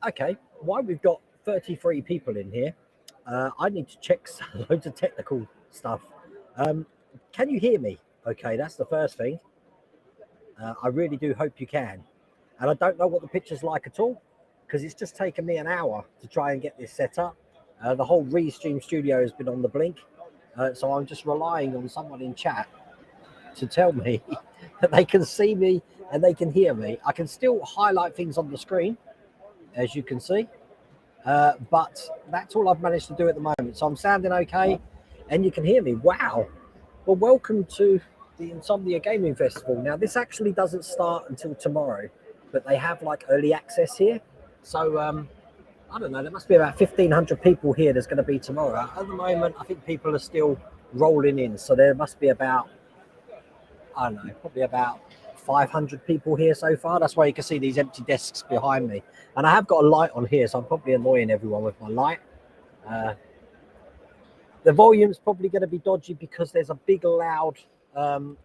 Okay, while we've got 33 people in here, I need to check loads of technical stuff. Um, can you hear me? Okay, that's the first thing. I really do hope you can. And I don't know what the picture's like at all because it's just taken me an hour to try and get this set up. The whole Restream studio has been on the blink. So I'm just relying on someone in chat to tell me that they can see me and they can hear me. I can still highlight things on the screen, as you can see. But that's all I've managed to do at the moment. So I'm sounding okay and you can hear me. Wow. Well, welcome to the Insomnia Gaming Festival. Now, this actually doesn't start until tomorrow, but they have like early access here. So, I don't know, there must be about 1,500 people here there's going to be tomorrow. At the moment, I think people are still rolling in. So there must be about, I don't know, probably about 500 people here so far. That's why you can see these empty desks behind me. And I have got a light on here, so I'm probably annoying everyone with my light. The volume's probably going to be dodgy because there's a big loud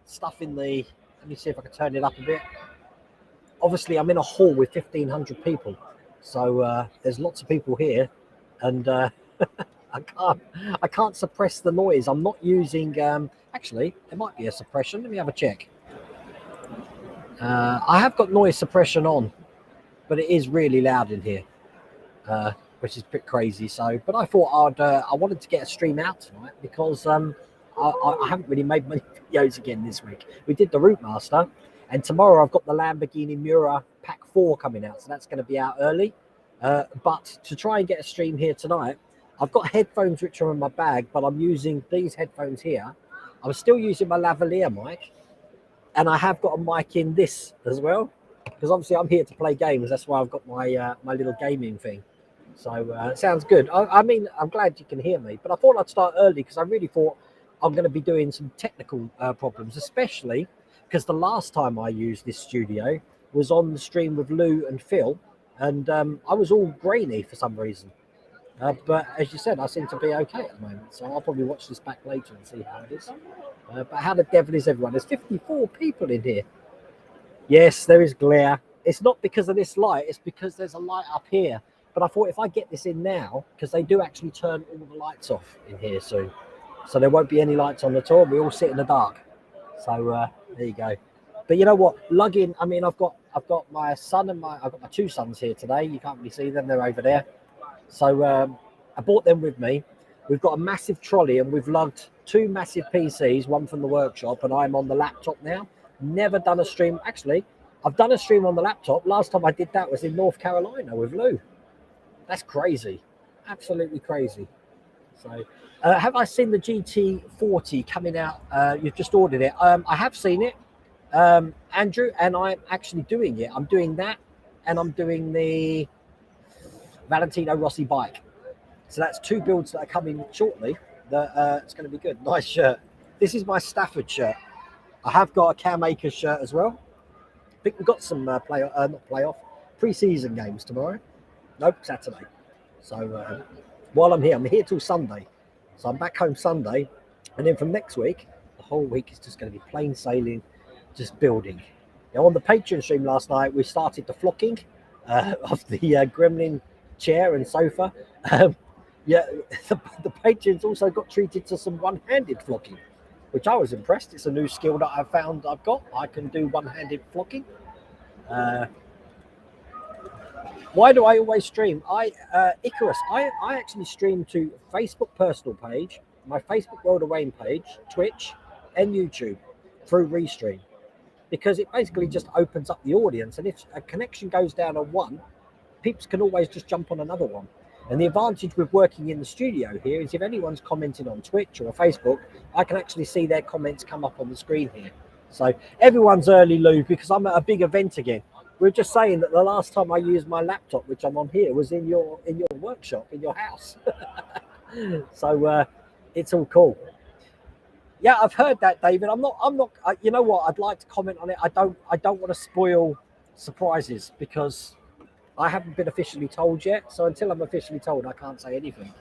stuff in the... Let me see if I can turn it up a bit. Obviously, I'm in a hall with 1,500 people. So there's lots of people here. And I can't suppress the noise. I'm not using... actually, there might be a suppression. Let me have a check. I have got noise suppression on, but it is really loud in here, which is a bit crazy. So, but I thought I wanted to get a stream out tonight because I haven't really made many videos again this week. We did the Route Master, and tomorrow I've got the Lamborghini Miura Pack 4 coming out, so that's going to be out early. But to try and get a stream here tonight, I've got headphones which are in my bag, but I'm using these headphones here. I'm still using my lavalier mic. And I have got a mic in this as well, because obviously I'm here to play games. That's why I've got my my little gaming thing. So it sounds good. I mean, I'm glad you can hear me, but I thought I'd start early because I really thought I'm going to be doing some technical problems, especially because the last time I used this studio was on the stream with Lou and Phil, and I was all grainy for some reason. But as you said, I seem to be okay at the moment. So I'll probably watch this back later and see how it is. But how the devil is everyone? There's 54 people in here. Yes, there is glare. It's not because of this light. It's because there's a light up here. But I thought if I get this in now, because they do actually turn all the lights off in here soon. So there won't be any lights on at all. We all sit in the dark. So there you go. But you know what? Lugging. I mean, I've got my son and I've got my two sons here today. You can't really see them. They're over there. So I brought them with me. We've got a massive trolley and we've lugged 2 massive PCs, one from the workshop, and I'm on the laptop now. Never done a stream. Actually, I've done a stream on the laptop. Last time I did that was in North Carolina with Lou. That's crazy. Absolutely crazy. So have I seen the GT40 coming out? You've just ordered it. I have seen it, Andrew, and I'm actually doing it. I'm doing that, and I'm doing the Valentino Rossi bike. So that's 2 builds that are coming shortly. It's going to be good. Nice shirt. This is my Stafford shirt. I have got a Cam Akers shirt as well. I think we've got some pre-season games tomorrow. Nope, Saturday. So while I'm here till Sunday. So I'm back home Sunday. And then from next week, the whole week is just going to be plain sailing, just building. Now on the Patreon stream last night, we started the flocking of the Gremlin chair and sofa. Yeah, the patrons also got treated to some one-handed flocking, which I was impressed. It's a new skill that I've found I've got. I can do one-handed flocking. Why do I always stream? Icarus, I actually stream to Facebook personal page, my Facebook World of Wayne page, Twitch, and YouTube through Restream, because it basically just opens up the audience. And if a connection goes down on one, peeps can always just jump on another one. And the advantage with working in the studio here is if anyone's commenting on Twitch or Facebook, I can actually see their comments come up on the screen here. So everyone's early, Lou, because I'm at a big event again. We're just saying that the last time I used my laptop, which I'm on here, was in your workshop, in your house. So it's all cool. Yeah, I've heard that, David. I'm not. You know what? I'd like to comment on it. I don't want to spoil surprises because I haven't been officially told yet, so until I'm officially told, I can't say anything.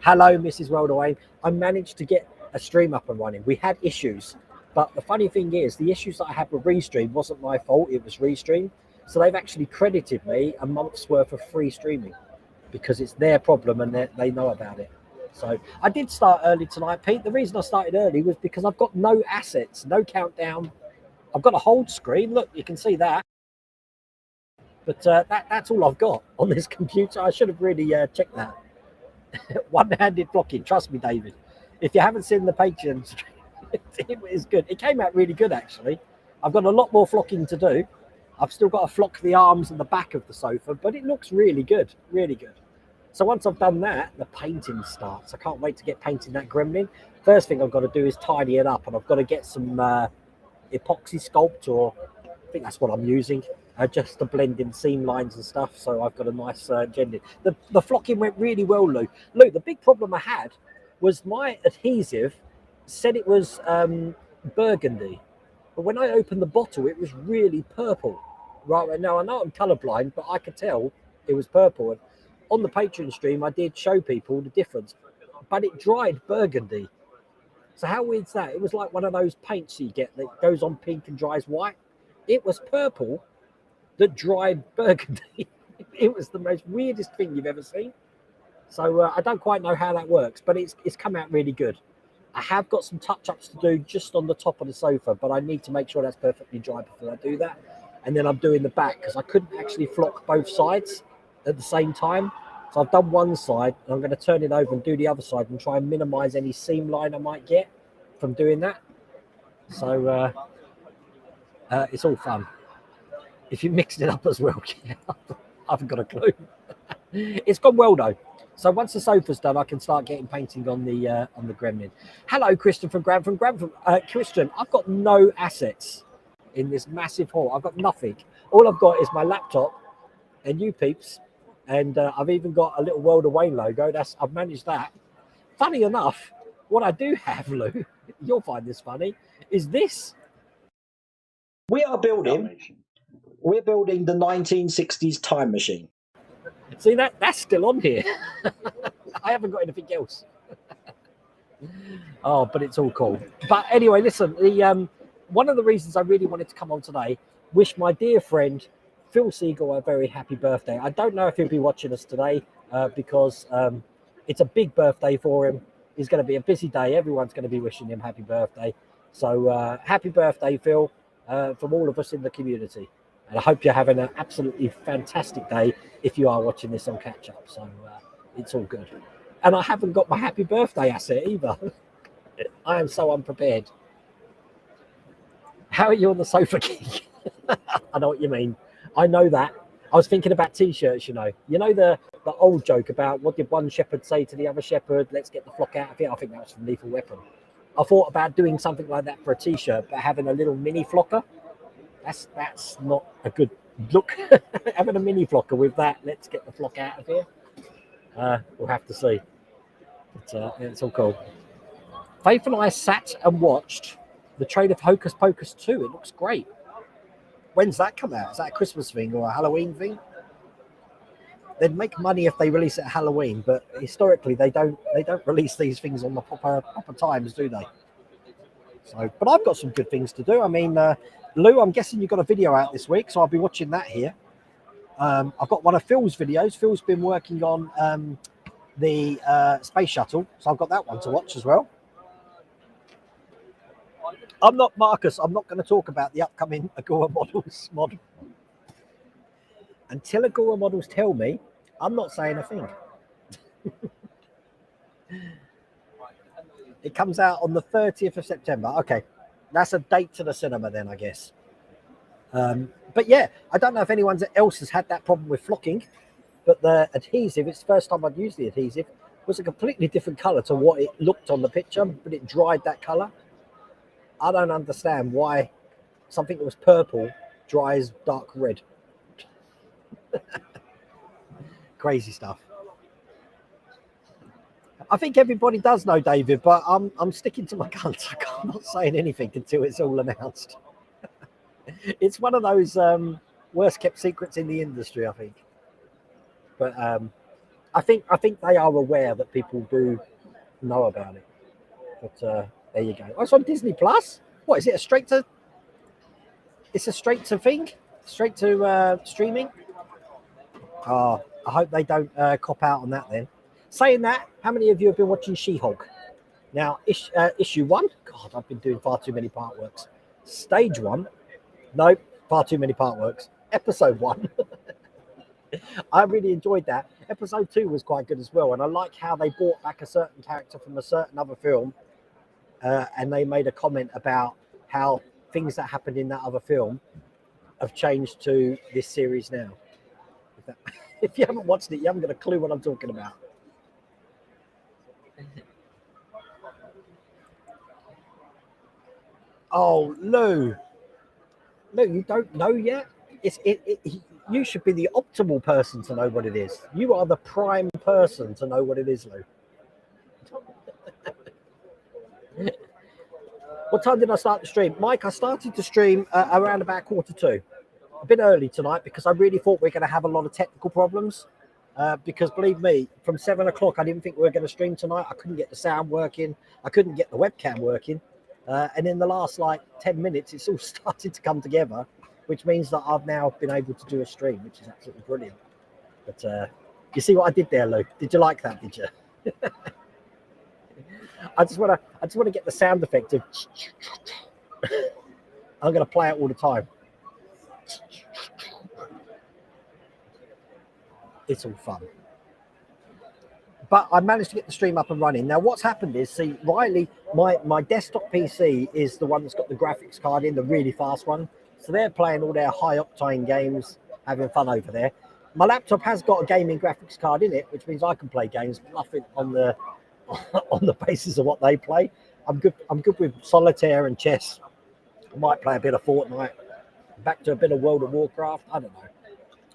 Hello, Mrs. World of Wayne. I managed to get a stream up and running. We had issues, but the funny thing is, the issues that I had with Restream wasn't my fault. It was Restream. So they've actually credited me a month's worth of free streaming because it's their problem and they know about it. So I did start early tonight, Pete. The reason I started early was because I've got no assets, no countdown. I've got a hold screen. Look, you can see that. But that's all I've got on this computer. I should have really checked that. One-handed flocking. Trust me, David. If you haven't seen the Patreon stream, it is good. It came out really good, actually. I've got a lot more flocking to do. I've still got to flock the arms and the back of the sofa, but it looks really good, really good. So once I've done that, the painting starts. I can't wait to get painting that gremlin. First thing I've got to do is tidy it up, and I've got to get some epoxy sculpt, or I think that's what I'm using, just to blend in seam lines and stuff. So I've got a nice agenda. The flocking went really well, Lou. Lou, the big problem I had was my adhesive said it was burgundy, but when I opened the bottle, it was really purple. Right now, I know I'm colorblind, but I could tell it was purple. And on the Patreon stream, I did show people the difference, but it dried burgundy. So how weird's that? It was like one of those paints you get that goes on pink and dries white. It was purple that dried burgundy. It was the most weirdest thing you've ever seen. So I don't quite know how that works, but it's come out really good. I have got some touch-ups to do just on the top of the sofa, but I need to make sure that's perfectly dry before I do that. And then I'm doing the back because I couldn't actually flock both sides at the same time. So I've done one side, and I'm going to turn it over and do the other side and try and minimize any seam line I might get from doing that. So it's all fun. If you mixed it up as well, I haven't got a clue. It's gone well though. So once the sofa's done, I can start getting painting on the gremlin. Hello, Christian from Grantham. Christian, I've got no assets in this massive hall. I've got nothing. All I've got is my laptop and you peeps, and I've even got a little World of Wayne logo. I've managed that. Funny enough, what I do have, Lou, you'll find this funny, is this. We're building the 1960s time machine. See, that's still on here. I haven't got anything else. Oh, but it's all cool. But anyway, listen, one of the reasons I really wanted to come on today, wish my dear friend Phil Siegel a very happy birthday. I don't know if he'll be watching us today because it's a big birthday for him. It's going to be a busy day. Everyone's going to be wishing him happy birthday. So happy birthday, Phil, from all of us in the community. And I hope you're having an absolutely fantastic day if you are watching this on catch up. So it's all good. And I haven't got my happy birthday asset either. I am so unprepared. How are you on the sofa, King? I know what you mean. I know that. I was thinking about t-shirts, you know. You know the old joke about what did one shepherd say to the other shepherd? Let's get the flock out of here. I think that was from Lethal Weapon. I thought about doing something like that for a t-shirt, but having a little mini flocker. That's not a good look. Having a mini flocker with that, let's get the flock out of here. We'll have to see. But it's all cool. Faith and I sat and watched the trailer of Hocus Pocus 2. It looks great. When's that come out? Is that a Christmas thing or a Halloween thing? They'd make money if they release it at Halloween, but historically they don't release these things on the proper times, do they? So, but I've got some good things to do. I mean, Lou, I'm guessing you've got a video out this week, so I'll be watching that here. I've got one of Phil's videos. Phil's been working on the space shuttle, so I've got that one to watch as well. I'm not Marcus. I'm not going to talk about the upcoming Agora models model. Until Agora models tell me, I'm not saying a thing. It comes out on the 30th of September. Okay, that's a date to the cinema then, I guess. But yeah, I don't know if anyone else has had that problem with flocking, but the adhesive, it's the first time I've used the adhesive, was a completely different color to what it looked on the picture, but it dried that color. I don't understand why something that was purple dries dark red. Crazy stuff. I think everybody does know, David, but I'm sticking to my guns. I'm not saying anything until it's all announced. It's one of those worst kept secrets in the industry, I think. But I think they are aware that people do know about it. But there you go. Oh, it's on Disney Plus. What is it? It's a straight to thing. Straight to streaming. I hope they don't cop out on that then. Saying that, how many of you have been watching She-Hulk? Now, issue 1, God, I've been doing far too many part works. Stage 1, no, far too many part works. Episode 1, I really enjoyed that. Episode 2 was quite good as well, and I like how they brought back a certain character from a certain other film, and they made a comment about how things that happened in that other film have changed to this series now. If you haven't watched it, you haven't got a clue what I'm talking about. Oh, Lou, you don't know yet? You should be the optimal person to know what it is. You are the prime person to know what it is, Lou. What time did I start the stream? Mike, I started to stream around about 1:45. A bit early tonight because I really thought we were going to have a lot of technical problems. Because believe me, from 7 o'clock, I didn't think we were going to stream tonight. I couldn't get the sound working. I couldn't get the webcam working. And in the last 10 minutes, it's all started to come together, which means that I've now been able to do a stream, which is absolutely brilliant. But you see what I did there, Lou? Did you like that? Did you? I just want to get the sound effect of. I'm going to play it all the time. It's all fun. But I managed to get the stream up and running. Now, what's happened is, see, Riley, my desktop PC is the one that's got the graphics card in, the really fast one. So they're playing all their high-octane games, having fun over there. My laptop has got a gaming graphics card in it, which means I can play games, but nothing on the basis of what they play. I'm good with solitaire and chess. I might play a bit of Fortnite. Back to a bit of World of Warcraft. I don't know.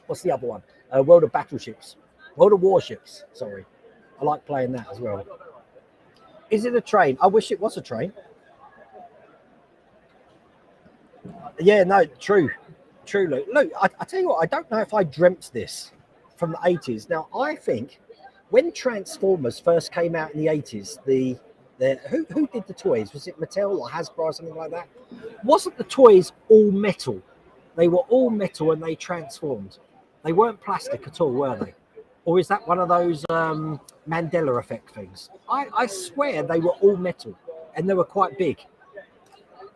What's the other one? World of Battleships. World of Warships, sorry. I like playing that as well. Is it a train? I wish it was a train. Yeah, no, true, Luke. Look, I tell you what, I don't know if I dreamt this from the 80s. Now, I think when Transformers first came out in the 80s, who did the toys? Was it Mattel or Hasbro or something like that? Wasn't the toys all metal? They were all metal and they transformed. They weren't plastic at all, were they? Or is that one of those Mandela effect things? I swear they were all metal and they were quite big.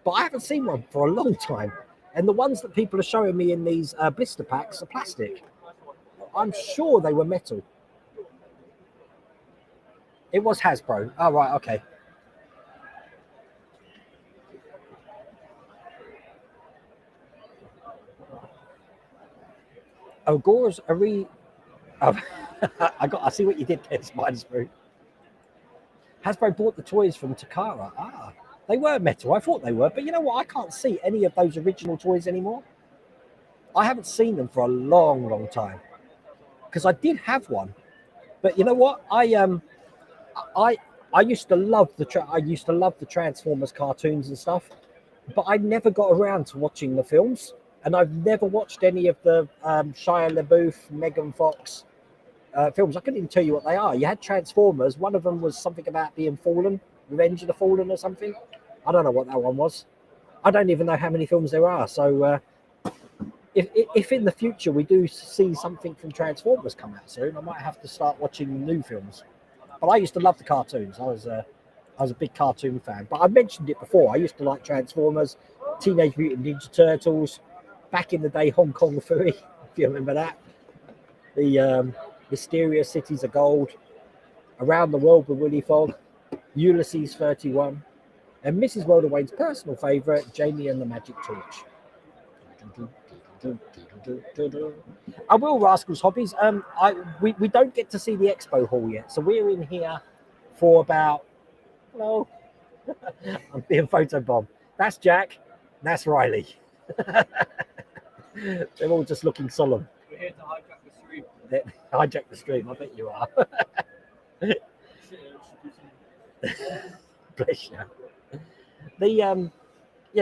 But I haven't seen one for a long time. And the ones that people are showing me in these blister packs are plastic. I'm sure they were metal. It was Hasbro. Oh, right, okay. Oh, Gore's a Oh, I see what you did there, Spider Spoon. Hasbro bought the toys from Takara. Ah, they were metal. I thought they were, but you know what? I can't see any of those original toys anymore. I haven't seen them for a long, long time. Because I did have one, but you know what? I used to love the Transformers cartoons and stuff, but I never got around to watching the films, and I've never watched any of the Shia LaBeouf, Megan Fox films. I couldn't even tell you what they are. You had Transformers. One of them was something about being fallen, Revenge of the Fallen or something. I don't know what that one was. I don't even know how many films there are. So if in the future we do see something from Transformers come out soon, I might have to start watching new films. But I used to love the cartoons. I was a big cartoon fan. But I mentioned it before. I used to like Transformers, Teenage Mutant Ninja Turtles, back in the day, Hong Kong Phooey, if you remember that. The Mysterious Cities of Gold, Around the World with Willy Fogg, Ulysses 31, and Mrs. Rhoda Wayne's personal favourite, Jamie and the Magic Torch. I will Rascals Hobbies. We don't get to see the expo hall yet, so we're in here for about. Hello, I'm being photobombed. That's Jack. That's Riley. They're all just looking solemn. We're here to hijack the stream. Hijack the stream. I bet you are. Bless you.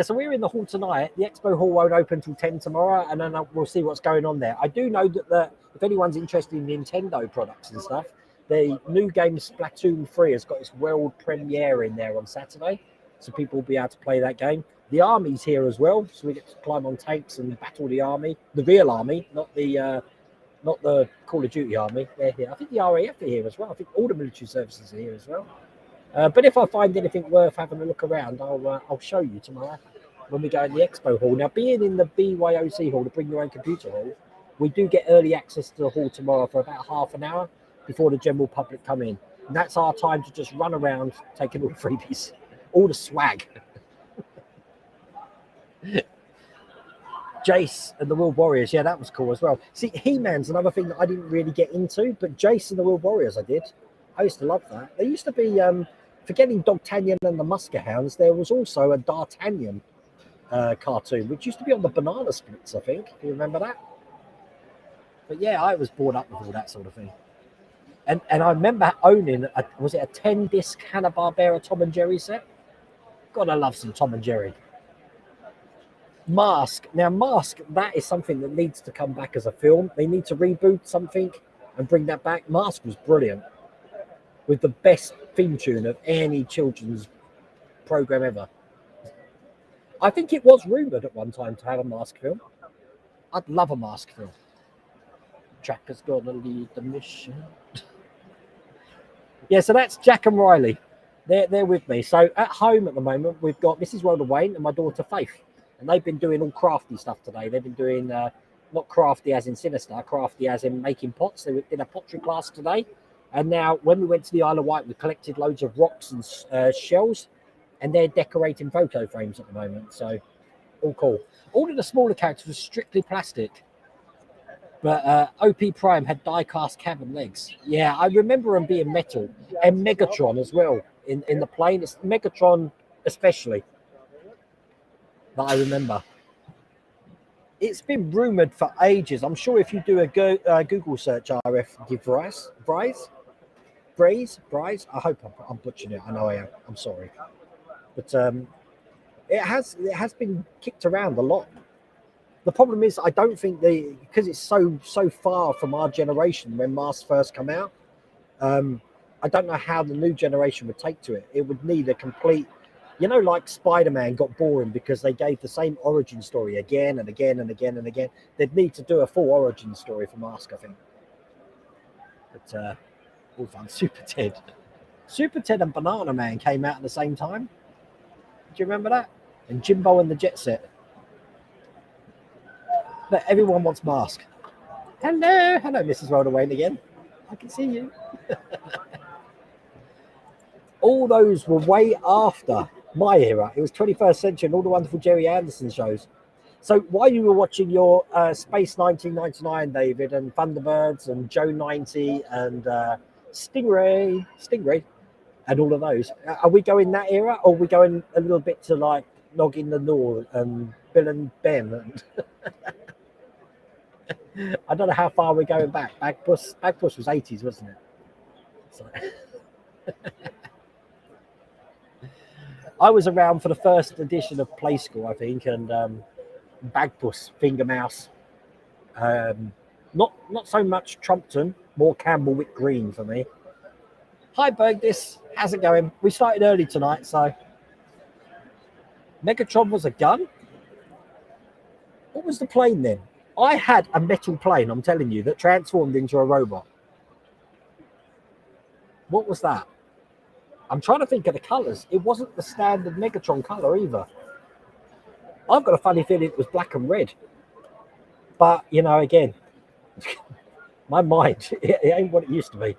So we're in the hall tonight. The expo hall won't open till 10 tomorrow, and then we'll see what's going on there. I do know that if anyone's interested in Nintendo products and stuff, the new game Splatoon 3 has got its world premiere in there on Saturday, so people will be able to play that game. The army's here as well, so we get to climb on tanks and battle the army, the real army, not the Call of Duty army. They're here. I think the RAF are here as well. I think all the military services are here as well. But if I find anything worth having a look around, I'll show you tomorrow when we go in the expo hall. Now, being in the BYOC hall, the Bring Your Own Computer hall, we do get early access to the hall tomorrow for about half an hour before the general public come in. And that's our time to just run around taking all the freebies, all the swag. Jace and the World Warriors, yeah, that was cool as well. See, He-Man's another thing that I didn't really get into, but Jace and the World Warriors I did. I used to love that. There used to be, forgetting Dogtanian and the Musker Hounds, there was also a D'Artagnan cartoon, which used to be on the Banana Splits, I think, if you remember that. But yeah, I was brought up with all that sort of thing. And I remember owning, was it a 10-disc Hanna-Barbera Tom and Jerry set? God, I love some Tom and Jerry. Mask. Now, Mask, that is something that needs to come back as a film. They need to reboot something and bring that back. Mask was brilliant, with the best theme tune of any children's program ever. I think it was rumoured at one time to have a Mask film. I'd love a Mask film. Tracker's gonna lead the mission. Yeah, so that's Jack and Riley. They're with me. So at home at the moment, we've got Mrs. Rhoda Wayne and my daughter Faith. And they've been doing all crafty stuff today. They've been doing, not crafty as in sinister, crafty as in making pots. They did a pottery class today. And now when we went to the Isle of Wight, we collected loads of rocks and shells. And they're decorating photo frames at the moment. So all cool. All of the smaller characters were strictly plastic. But OP Prime had die-cast cavern legs. Yeah, I remember them being metal. And Megatron as well in the plane. It's Megatron especially that I remember. It's been rumoured for ages. I'm sure if you do a Google search, RF Give Bryce. I hope I'm butchering it. I know I am. I'm sorry. But it has been kicked around a lot. The problem is I don't think because it's so far from our generation when masks first come out, I don't know how the new generation would take to it. It would need a complete, like Spider-Man got boring because they gave the same origin story again and again and again and again. They'd need to do a full origin story for Mask, I think. But all fun. Super Ted and Banana Man came out at the same time. Do you remember that? And Jimbo and the Jet Set. But everyone wants Mask. Hello, Mrs. Rhoda Wayne again. I can see you. All those were way after my era. It was 21st century and all the wonderful Jerry Anderson shows. So while you were watching your Space 1999, David, and Thunderbirds and Joe 90 and Stingray, and all of those, are we going that era, or are we going a little bit to like Noggin the Nor and Bill and Ben? And I don't know how far we're going back. Bagpuss was 80s, wasn't it? So I was around for the first edition of Play School, I think, and Bagpuss, Finger Mouse. Not so much Trumpton, more Campbell Wick Green for me. Hi, Bergdis. How's it going? We started early tonight, so. Megatron was a gun? What was the plane then? I had a metal plane, I'm telling you, that transformed into a robot. What was that? I'm trying to think of the colours. It wasn't the standard Megatron colour either. I've got a funny feeling it was black and red. But, again, my mind, it ain't what it used to be.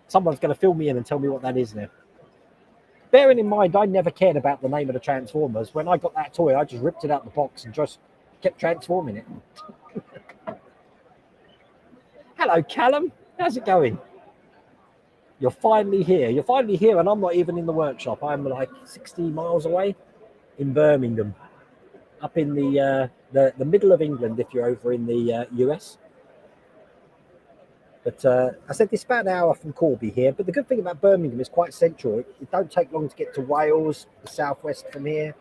Someone's going to fill me in and tell me what that is now. Bearing in mind, I never cared about the name of the Transformers. When I got that toy, I just ripped it out of the box and just kept transforming it. Hello, Callum. How's it going? You're finally here. And I'm not even in the workshop. I'm like 60 miles away in Birmingham, up in the middle of England if you're over in the US. But I said it's about an hour from Corby here. But the good thing about Birmingham is quite central. It don't take long to get to Wales, the southwest from here.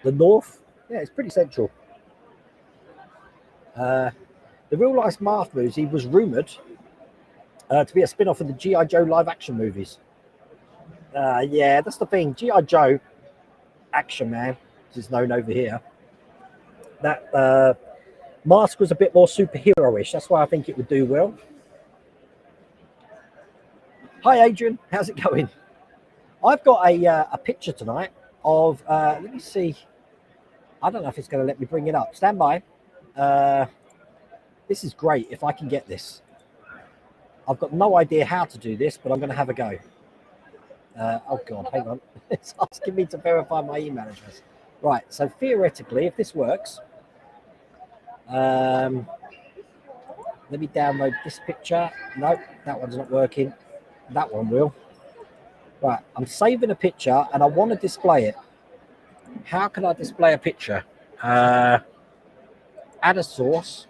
The north, yeah, it's pretty central. The Real Life Marth movie was rumoured to be a spin-off of the G.I. Joe live-action movies. Yeah, that's the thing. G.I. Joe, Action Man, which is known over here. That mask was a bit more superhero-ish. That's why I think it would do well. Hi, Adrian. How's it going? I've got a picture tonight of, let me see. I don't know if it's going to let me bring it up. Stand by. This is great if I can get this. I've got no idea how to do this, but I'm going to have a go. Oh, God, hang on. It's asking me to verify my email address. Right, so theoretically, if this works, let me download this picture. No, that one's not working. That one will. Right, I'm saving a picture and I want to display it. How can I display a picture? Add a source.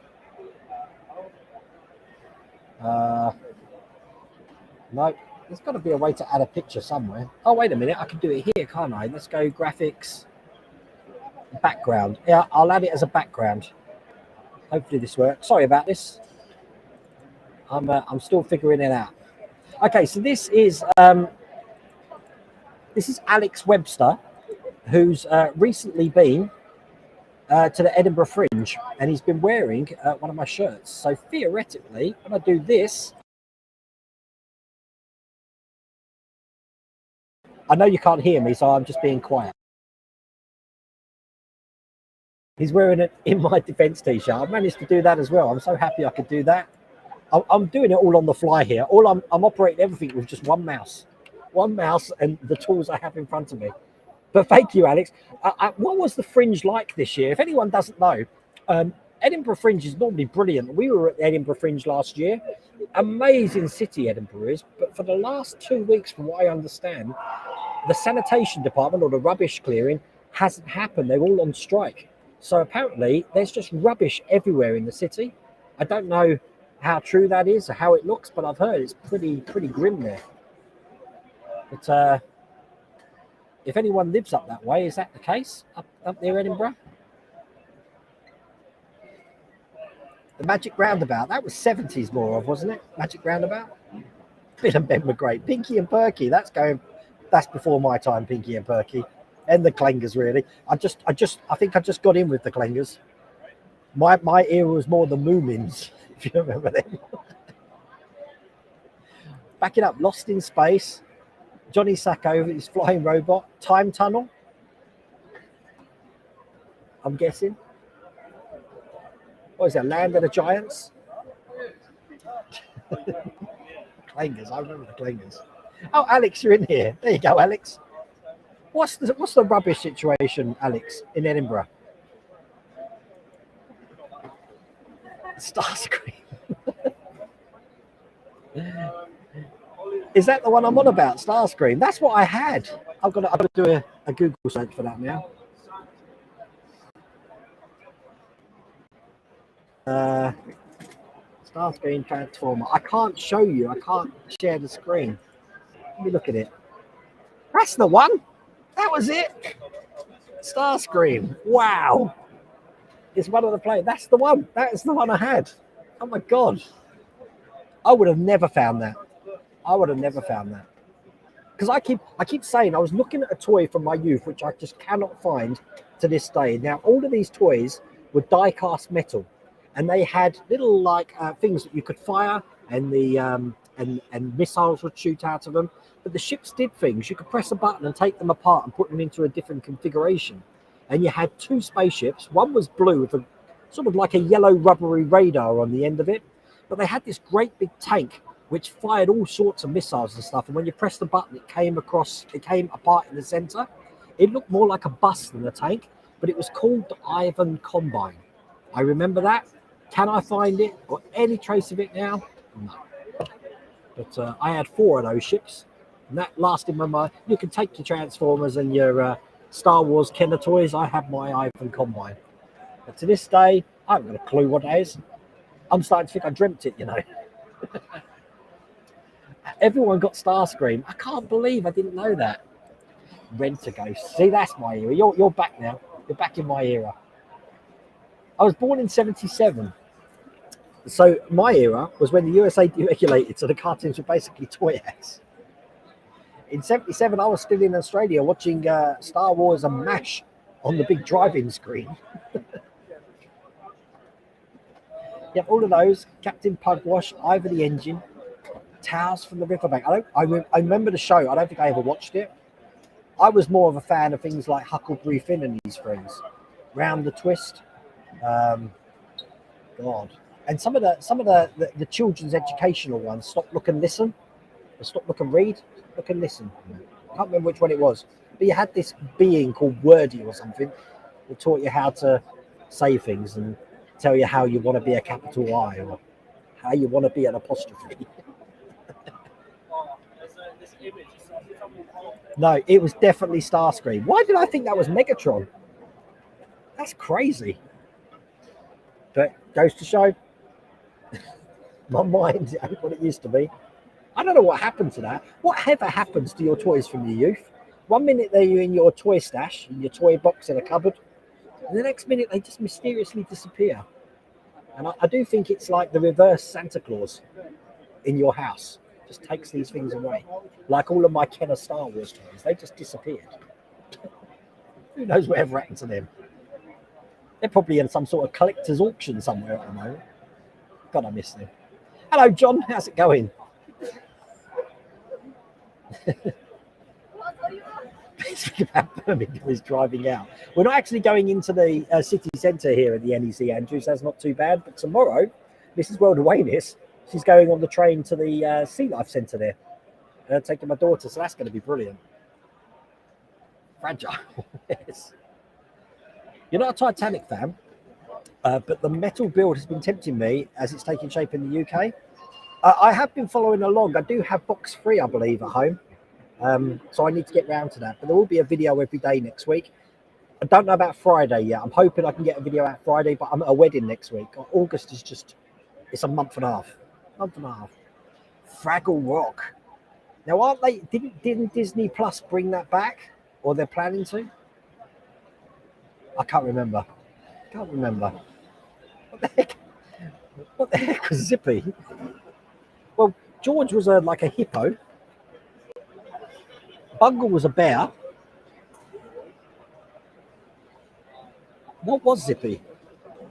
No, there's got to be a way to add a picture somewhere. Oh, wait a minute. I can do it here, can't I? Let's go graphics, background. Yeah, I'll add it as a background. Hopefully this works. Sorry about this. I'm still figuring it out. Okay, so this is Alex Webster, who's recently been to the Edinburgh Fringe, and he's been wearing one of my shirts. So theoretically, when I do this, I know you can't hear me, so I'm just being quiet. He's wearing it in my defense t-shirt. I managed to do that as well. I'm so happy I could do that. I'm doing it all on the fly here. I'm operating everything with just one mouse and the tools I have in front of me. But thank you, Alex. What was the Fringe like this year? If anyone doesn't know, Edinburgh Fringe is normally brilliant. We were at the Edinburgh Fringe last year. Amazing city Edinburgh is. But for the last 2 weeks, from what I understand, the sanitation department or the rubbish clearing hasn't happened. They're all on strike. So apparently there's just rubbish everywhere in the city. I don't know how true that is or how it looks, but I've heard it's pretty grim there. But if anyone lives up that way, is that the case up near Edinburgh? The Magic Roundabout, that was 70s more of, wasn't it? Magic Roundabout? Bill and Ben were great. Pinky and Perky, that's before my time, Pinky and Perky. And the Clangers, really. I think I just got in with the Clangers. My era was more the Moomins, if you remember them. Back it up, Lost in Space, Johnny Sacco, his flying robot, Time Tunnel, I'm guessing. What is that, Land of the Giants? Clangers, I remember the Clangers. Oh, Alex, you're in here. There you go, Alex. What's the rubbish situation, Alex, in Edinburgh? Starscream. Is that the one I'm on about? Starscream. That's what I had. I've got to do a Google search for that now. Starscream Transformer. I can't show you. I can't share the screen. Let me look at it. That's the one. That was it. Starscream. Wow. It's one of the players. That's the one. That is the one I had. Oh my God. I would have never found that. Because I keep saying I was looking at a toy from my youth, which I just cannot find to this day. Now, all of these toys were die-cast metal, and they had little things that you could fire, and the and missiles would shoot out of them. But the ships did things. You could press a button and take them apart and put them into a different configuration. And you had two spaceships. One was blue with a sort of like a yellow rubbery radar on the end of it. But they had this great big tank which fired all sorts of missiles and stuff. And when you pressed the button, it came apart in the center. It looked more like a bus than a tank, but it was called the Ivan Combine. I remember that. Can I find it or any trace of it now? No. But I had 4 of those ships, and that lasted my mind. You can take your Transformers and your Star Wars Kenner toys. I have my Ivan Combine. But to this day, I haven't got a clue what it is. I'm starting to think I dreamt it, you know. Everyone got Starscream. I can't believe I didn't know that. Rent-A-Ghost. See, that's my era. You're back now. You're back in my era. I was born in 77. So my era was when the USA deregulated, so the cartoons were basically toy acts. In 77, I was still in Australia watching Star Wars and MASH on the big drive-in screen. You have all of those, Captain Pugwash, Ivor the Engine, Towers from the Riverbank. I remember the show. I don't think I ever watched it. I was more of a fan of things like Huckleberry Finn and his friends, Round the Twist, God, and some of the children's educational ones. Stop, Look and Listen, Stop, Look and Read, Look and Listen. I can't remember which one it was, but you had this being called Wordy or something that taught you how to say things and tell you how you want to be a capital I or how you want to be an apostrophe. No, it was definitely Starscream. Why did I think that was Megatron? That's crazy. But goes to show, my mind ain't what it used to be. I don't know what happened to that. Whatever happens to your toys from your youth? 1 minute they're in your toy stash, in your toy box in a cupboard, and the next minute they just mysteriously disappear. And I do think it's like the reverse Santa Claus in your house. Just takes these things away. Like all of my Kenner Star Wars toys, they just disappeared. Who knows whatever happened to them? They're probably in some sort of collector's auction somewhere at the moment. God, I miss them. Hello, John. How's it going? Speaking about Birmingham is driving out. We're not actually going into the city centre here at the NEC, Andrews. That's not too bad. But tomorrow, Mrs. World Awareness, she's going on the train to the Sea Life Centre there. Taking my daughter, so that's going to be brilliant. Fragile. Yes. You're not a Titanic fan, but the metal build has been tempting me as it's taking shape in the UK. I have been following along. I do have box 3, I believe, at home. So I need to get round to that. But there will be a video every day next week. I don't know about Friday yet. I'm hoping I can get a video out Friday, but I'm at a wedding next week. August is just, it's a month and a half. Fraggle Rock. Now, aren't they? Didn't Disney Plus bring that back, or they're planning to? I can't remember. What the heck was Zippy? Well, George was like a hippo. Bungle was a bear. What was Zippy?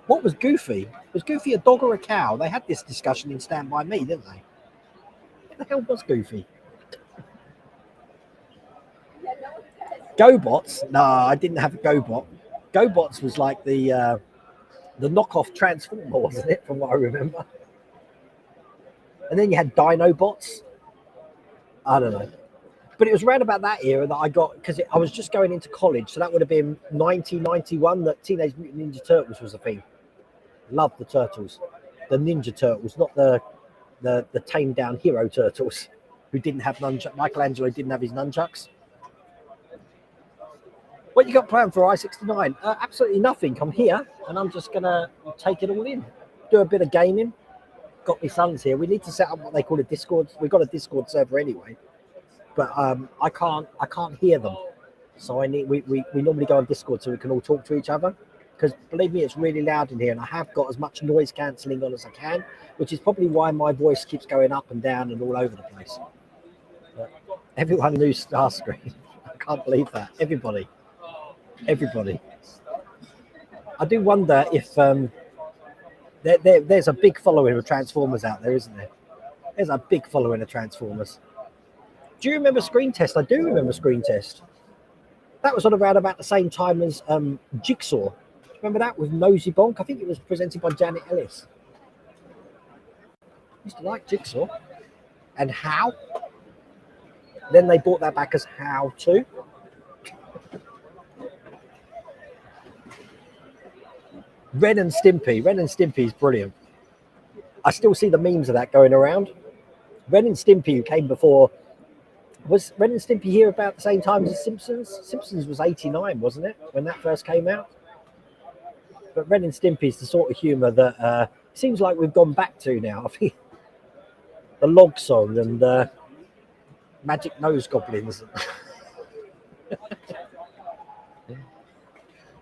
What was Goofy? Was Goofy a dog or a cow? They had this discussion in Stand By Me, didn't they? What the hell was Goofy? GoBots? No, I didn't have a GoBot. GoBots was like the knockoff Transformer, wasn't it? From what I remember. And then you had Dinobots. I don't know. But it was around about that era that I got, because I was just going into college, so that would have been 1991 that Teenage Mutant Ninja Turtles was a thing. Loved the Turtles. The Ninja Turtles, not the tamed down hero Turtles who didn't have nunchucks. Michelangelo didn't have his nunchucks. What you got planned for I-69? Absolutely nothing. I'm here and I'm just going to take it all in. Do a bit of gaming. Got my sons here. We need to set up what they call a Discord. We've got a Discord server anyway. But I can't hear them. So we normally go on Discord so we can all talk to each other. Because believe me, it's really loud in here, and I have got as much noise cancelling on as I can, which is probably why my voice keeps going up and down and all over the place. But everyone knew Starscream. I can't believe that. Everybody. I do wonder if there's a big following of Transformers out there, isn't there? There's a big following of Transformers. Do you remember Screen Test? I do remember Screen Test. That was on around about the same time as Jigsaw. Remember that with Nosy Bonk? I think it was presented by Janet Ellis. I used to like Jigsaw. And How. Then they brought that back as How To. Ren and Stimpy. Ren and Stimpy is brilliant. I still see the memes of that going around. Ren and Stimpy, who came before. Was Ren and Stimpy here about the same time as Simpsons? Simpsons was 89, wasn't it, when that first came out? But Ren and Stimpy is the sort of humour that seems like we've gone back to now. I think the Log Song and Magic Nose Goblins.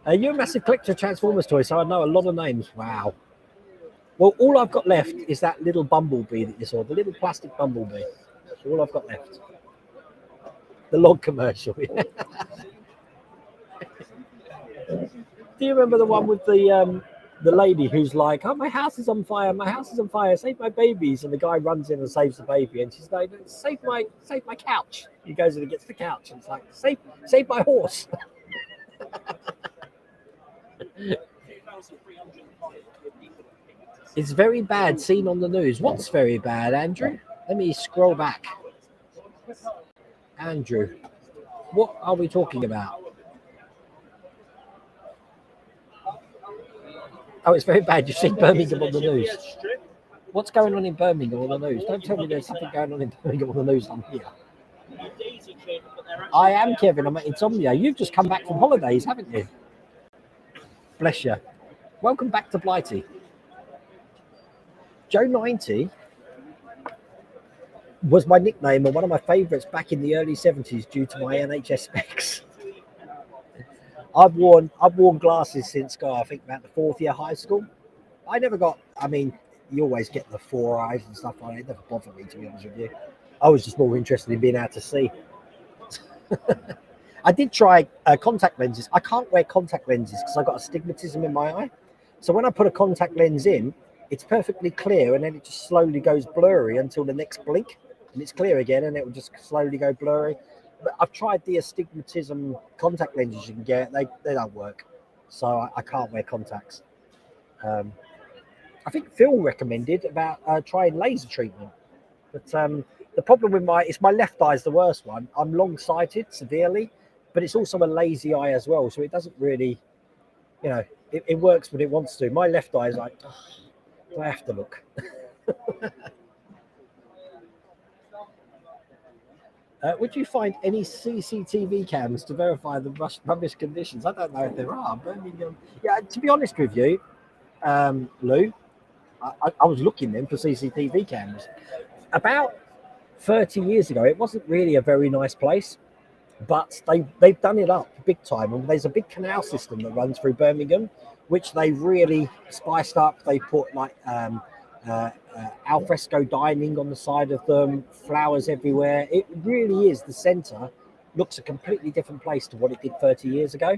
You're a massive collector of Transformers toys, so I know a lot of names. Wow. Well, all I've got left is that little bumblebee that you saw, the little plastic bumblebee. That's all I've got left. The log commercial. Do you remember the one with the lady who's like, "Oh, my house is on fire! My house is on fire! Save my babies!" And the guy runs in and saves the baby, and she's like, "Save my couch!" He goes in and gets the couch, and it's like, "Save my horse!" It's very bad. Seen on the news. What's very bad, Andrew? Let me scroll back. Andrew, what are we talking about? Oh, it's very bad. You've seen Birmingham on the news. What's going on in Birmingham on the news? Don't tell me there's something going on in Birmingham on the news. I'm here. I am Kevin. I'm at Insomnia. You've just come back from holidays, haven't you? Bless you. Welcome back to Blighty. Joe 90 was my nickname and one of my favourites back in the early 70s due to my NHS specs. I've worn glasses since I think about the 4th year high school. I never got, I mean, you always get the 4 eyes and stuff like that. It never bothered me, to be honest with you. I was just more interested in being able to see. I did try contact lenses. I can't wear contact lenses because I've got astigmatism in my eye. So when I put a contact lens in, it's perfectly clear and then it just slowly goes blurry until the next blink. And it's clear again and it will just slowly go blurry. But I've tried the astigmatism contact lenses you can get. They don't work. So I can't wear contacts. I think Phil recommended about trying laser treatment. But the problem with my left eye is the worst one. I'm long-sighted severely, but it's also a lazy eye as well. So it doesn't really, it works when it wants to. My left eye is like, oh, do I have to look? Would you find any CCTV cams to verify the rubbish conditions? I don't know if there are. Birmingham. Yeah, to be honest with you, Lou, I was looking then for CCTV cameras. About 30 years ago, it wasn't really a very nice place, but they've done it up big time. And there's a big canal system that runs through Birmingham, which they really spiced up. They put like alfresco dining on the side of them, flowers everywhere. It really is, the centre looks a completely different place to what it did 30 years ago.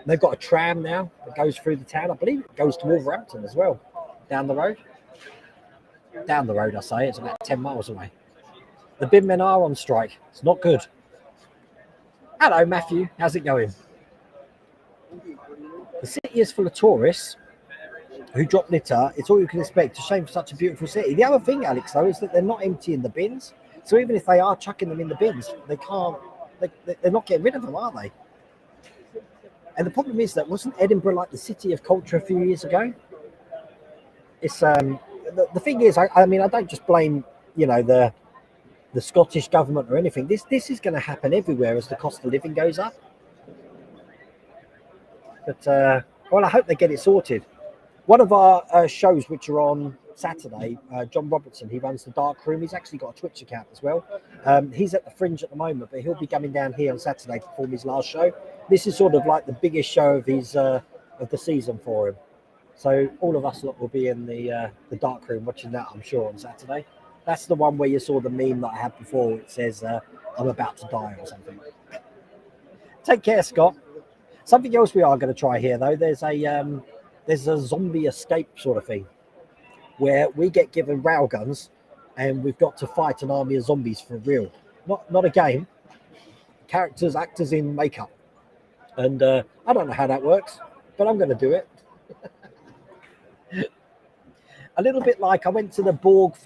They've got a tram now that goes through the town. I believe it goes to Wolverhampton as well, down the road. Down the road, I say. It's about 10 miles away. The bin men are on strike. It's not good. Hello, Matthew. How's it going? The city is full of tourists who drop litter. It's all you can expect. It's a shame for such a beautiful city. The other thing, Alex, though, is that they're not emptying the bins. So even if they are chucking them in the bins, they're not getting rid of them, are they? And the problem is that wasn't Edinburgh like the city of culture a few years ago? It's the thing is, I mean, I don't just blame, the Scottish government or anything. This is going to happen everywhere as the cost of living goes up. But well, I hope they get it sorted. One of our shows, which are on Saturday, John Robertson, he runs the Dark Room. He's actually got a Twitch account as well. He's at the Fringe at the moment, but he'll be coming down here on Saturday to perform his last show. This is sort of like the biggest show of his of the season for him. So all of us lot will be in the Dark Room watching that, I'm sure, on Saturday. That's the one where you saw the meme that I had before. It says, I'm about to die or something. Take care, Scott. Something else we are going to try here, though. There's a zombie escape sort of thing where we get given railguns and we've got to fight an army of zombies for real. Not a game. Characters, actors in makeup. And I don't know how that works, but I'm going to do it. A little bit like I went to the Borg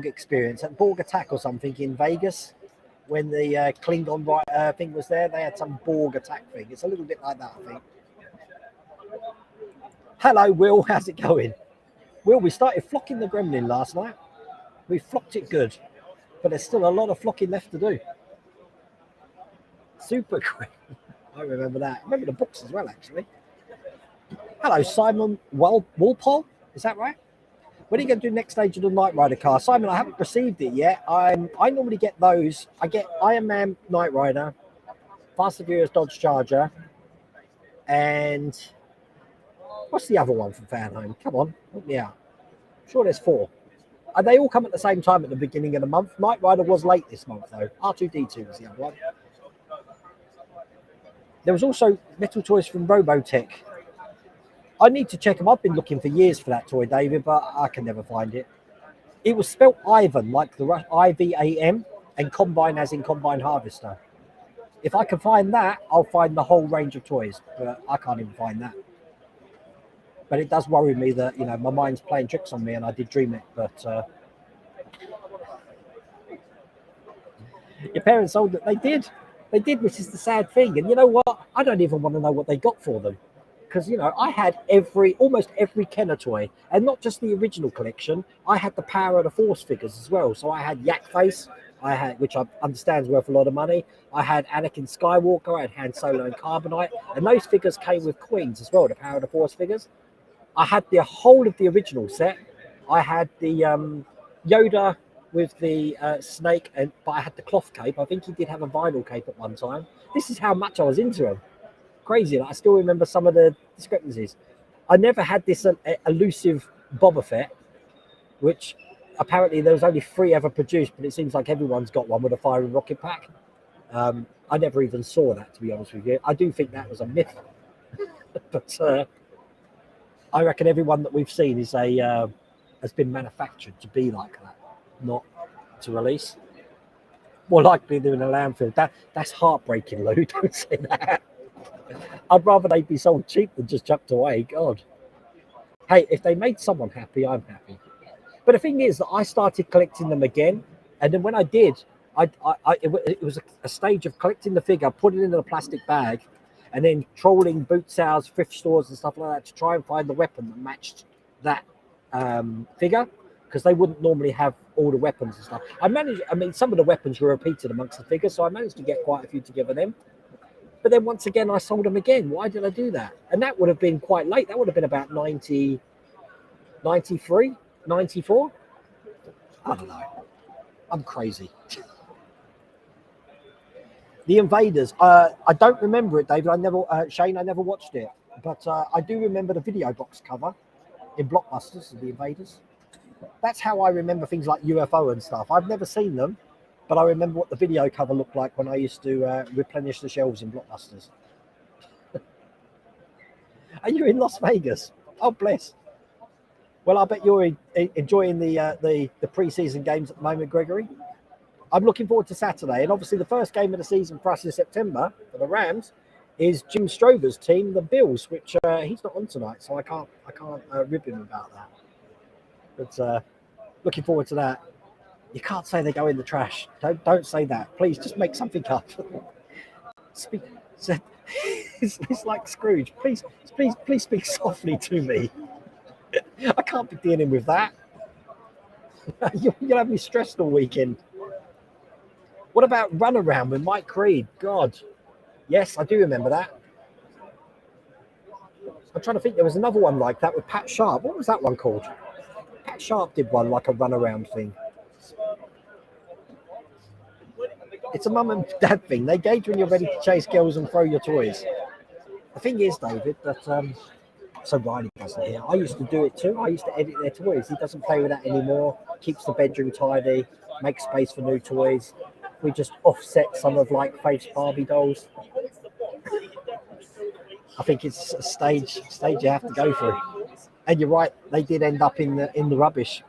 experience at Borg Attack or something in Vegas when the Klingon thing was there. They had some Borg Attack thing. It's a little bit like that, I think. Hello, Will. How's it going? Will, we started flocking the gremlin last night. We flocked it good, but there's still a lot of flocking left to do. Super quick. I remember that. I remember the books as well, actually. Hello, Simon Walpole. Is that right? When are you going to do next stage of the Knight Rider car? Simon, I haven't received it yet. I normally get those. I get Iron Man Knight Rider, Fast and Furious Dodge Charger, and what's the other one from Fan Home? Come on, help me out. I'm sure there's 4. They all come at the same time at the beginning of the month. Knight Rider was late this month, though. R2-D2 was the other one. There was also metal toys from Robotech. I need to check them. I've been looking for years for that toy, David, but I can never find it. It was spelt Ivan, like the I-V-A-M, and Combine as in Combine Harvester. If I can find that, I'll find the whole range of toys, but I can't even find that. But it does worry me that, you know, my mind's playing tricks on me, and I did dream it, but your parents sold it. They did, which is the sad thing. And you know what? I don't even want to know what they got for them. Because, you know, I had almost every Kenner toy, and not just the original collection. I had the Power of the Force figures as well. So I had Yak Face, which I understand is worth a lot of money. I had Anakin Skywalker, I had Han Solo and Carbonite, and those figures came with coins as well, the Power of the Force figures. I had the whole of the original set. I had the Yoda with the snake, but I had the cloth cape. I think he did have a vinyl cape at one time. This is how much I was into him. Crazy. I still remember some of the discrepancies. I never had this elusive Boba Fett, which apparently there was only 3 ever produced, but it seems like everyone's got one with a firing rocket pack. I never even saw that, to be honest with you. I do think that was a myth, but I reckon everyone that we've seen is has been manufactured to be like that, not to release. More likely they're in a landfill. That's heartbreaking, Lou. Don't say that. I'd rather they be sold cheap than just chucked away. God. Hey, if they made someone happy, I'm happy. But the thing is that I started collecting them again, and then when I did, it was a stage of collecting the figure, putting it in a plastic bag, and then trolling boot sales, thrift stores, and stuff like that to try and find the weapon that matched that figure, because they wouldn't normally have all the weapons and stuff. I mean, some of the weapons were repeated amongst the figures, so I managed to get quite a few together then. But then once again, I sold them again. Why did I do that? And that would have been quite late. That would have been about 90, 93, 94. I don't know. I'm crazy. The Invaders. I don't remember it, David. Shane, I never watched it. But I do remember the video box cover in Blockbusters of the Invaders. That's how I remember things like UFO and stuff. I've never seen them, but I remember what the video cover looked like when I used to replenish the shelves in Blockbusters. Are you in Las Vegas? Oh, bless. Well, I bet you're enjoying the pre-season games at the moment, Gregory. I'm looking forward to Saturday, and obviously the first game of the season for us in September for the Rams is Jim Strover's team, the Bills, which he's not on tonight, so I can't rib him about that. But looking forward to that. You can't say they go in the trash. Don't say that. Please, just make something up. It's like Scrooge. Please speak softly to me. I can't be dealing with that. You'll have me stressed all weekend. What about Runaround with Mike Creed? God. Yes, I do remember that. I'm trying to think. There was another one like that with Pat Sharp. What was that one called? Pat Sharp did one like a Runaround thing. It's a mum and dad thing. They gauge when you're ready to chase girls and throw your toys. The thing is, David, that so Riley doesn't here. I used to do it too. I used to edit their toys. He doesn't play with that anymore. Keeps the bedroom tidy. Makes space for new toys. We just offset some of like Faith's Barbie dolls. I think it's a stage you have to go through. And you're right, they did end up in the rubbish.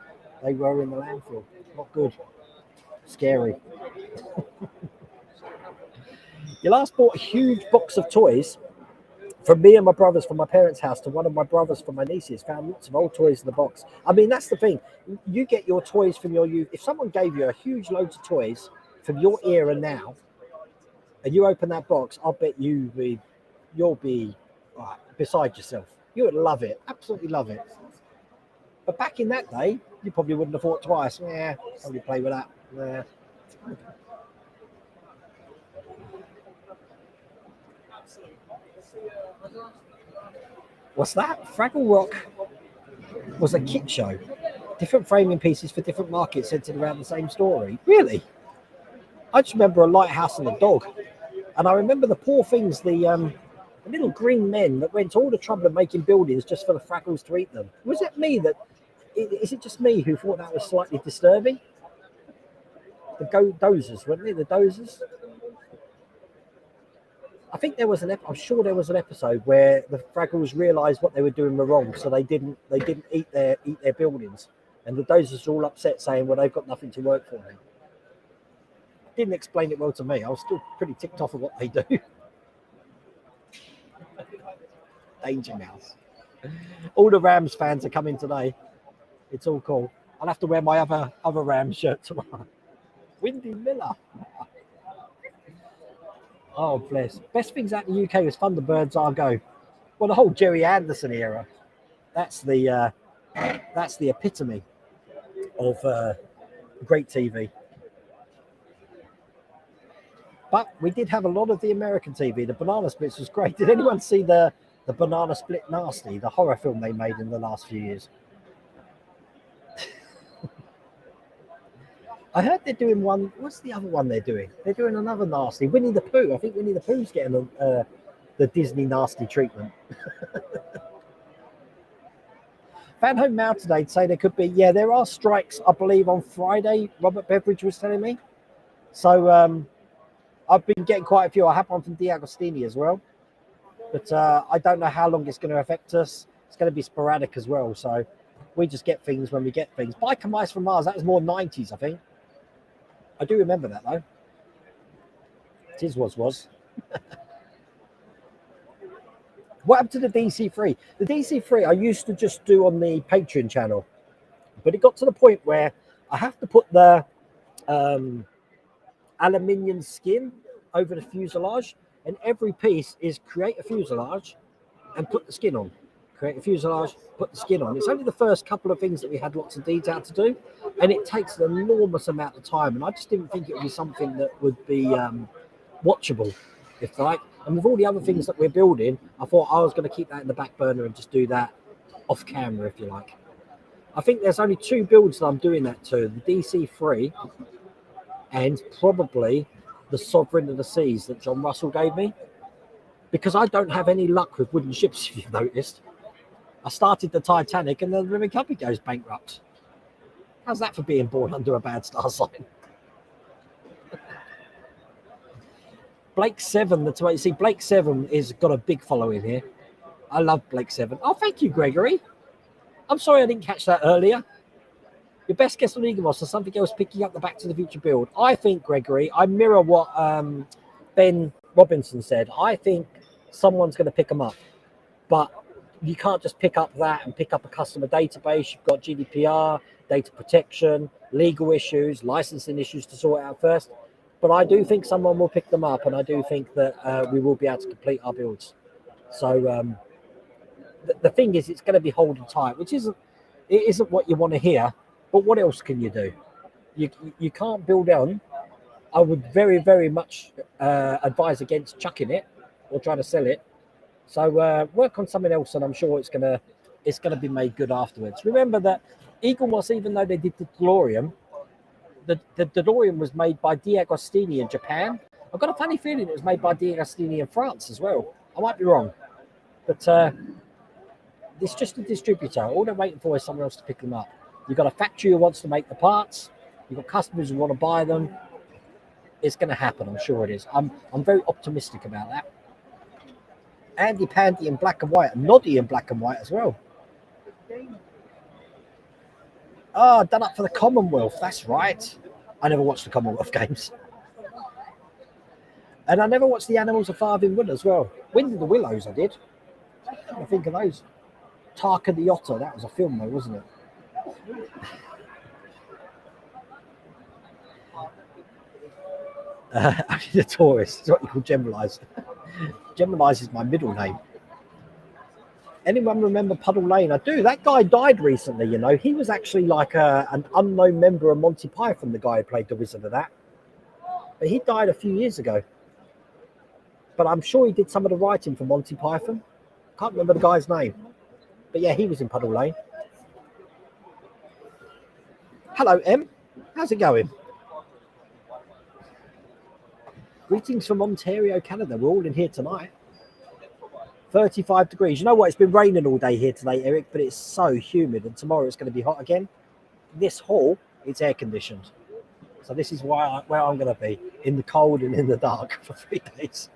They were in the landfill. Not good. Scary. You last bought a huge box of toys from me and my brothers from my parents' house to one of my brothers from my nieces. Found lots of old toys in the box. I mean, that's the thing. You get your toys from your youth. If someone gave you a huge load of toys from your era now, and you open that box, I'll bet you'll be beside yourself. You would love it, absolutely love it. But back in that day, you probably wouldn't have thought twice. Yeah, probably play with that. Yeah. What's that? Fraggle Rock was a kit show. Different framing pieces for different markets centered around the same story. Really? I just remember a lighthouse and a dog. And I remember the poor things, the little green men that went to all the trouble of making buildings just for the Fraggles to eat them. Was it me that Is it just me who thought that was slightly disturbing? The dozers, weren't they? The dozers. I think there was I'm sure there was an episode where the Fraggles realised what they were doing were wrong, so they didn't eat their buildings, and the dozers were all upset, saying, "Well, they've got nothing to work for now." Didn't explain it well to me. I was still pretty ticked off of what they do. Danger Mouse. All the Rams fans are coming today. It's all cool. I'll have to wear my other Rams shirt tomorrow. Windy Miller. Oh, bless. Best things out in the UK was Thunderbirds Argo. Well, the whole Jerry Anderson era. That's the epitome of great TV. But we did have a lot of the American TV. The Banana Splits was great. Did anyone see the Banana Split Nasty, the horror film they made in the last few years? I heard they're doing one. What's the other one they're doing? They're doing another nasty. Winnie the Pooh. I think Winnie the Pooh's getting the Disney nasty treatment. Fan Home Mail today to say there could be, there are strikes, I believe, on Friday. Robert Beveridge was telling me. So I've been getting quite a few. I have one from D'Agostini as well. But I don't know how long it's going to affect us. It's going to be sporadic as well. So we just get things when we get things. Biker Mice from Mars, that was more 90s, I think. I do remember that, though. It was. What happened to the DC3? The DC3 I used to just do on the Patreon channel. But it got to the point where I have to put the aluminium skin over the fuselage. And every piece is create a fuselage and put the skin on. Create a fuselage, put the skin on. It's only the first couple of things that we had lots of detail to do, and it takes an enormous amount of time. And I just didn't think it would be something that would be watchable, if like. And with all the other things that we're building, I thought I was going to keep that in the back burner and just do that off camera, if you like. I think there's only 2 builds that I'm doing that to: the DC3 and probably the Sovereign of the Seas that John Russell gave me, because I don't have any luck with wooden ships, if you've noticed. I started the Titanic and the River Cubby goes bankrupt. How's that for being born under a bad star sign? Blake 7, see, Blake 7 is got a big following here. I love Blake 7. Oh, thank you, Gregory. I'm sorry I didn't catch that earlier. Your best guess on Eaglemoss or something else picking up the Back to the Future build? I think, Gregory, I mirror what Ben Robinson said. I think someone's going to pick them up. But you can't just pick up that and pick up a customer database. You've got GDPR, data protection, legal issues, licensing issues to sort out first. But I do think someone will pick them up, and I do think that we will be able to complete our builds. So the thing is, it's going to be holding tight, which isn't what you want to hear. But what else can you do? You can't build on. I would very, very much advise against chucking it or trying to sell it. So work on something else, and I'm sure it's gonna be made good afterwards. Remember that Eaglemoss, even though they did the DeLorean, the DeLorean was made by D'Agostini in Japan. I've got a funny feeling it was made by D'Agostini in France as well. I might be wrong, but it's just a distributor. All they're waiting for is someone else to pick them up. You've got a factory who wants to make the parts. You've got customers who want to buy them. It's going to happen. I'm sure it is. I'm very optimistic about that. Andy Pandy in black and white, and Noddy in black and white as well. Oh, done up for the Commonwealth. That's right. I never watched the Commonwealth Games. And I never watched the Animals of Farthing Wood as well. Wind in the Willows I did. I think of those. Tarka the Otter. That was a film though, wasn't it? The Taurus is what you call Gemini's. Gemini's is my middle name. Anyone remember Puddle Lane? I do. That guy died recently, you know. He was actually like an unknown member of Monty Python, the guy who played the Wizard of that. But he died a few years ago. But I'm sure he did some of the writing for Monty Python. Can't remember the guy's name. But yeah, he was in Puddle Lane. Hello, Em. How's it going? Greetings from Ontario, Canada. We're all in here tonight. 35 degrees. You know what? It's been raining all day here today, Eric, but it's so humid, and tomorrow it's going to be hot again. This hall, it's air conditioned. So this is where I'm going to be, in the cold and in the dark for 3 days.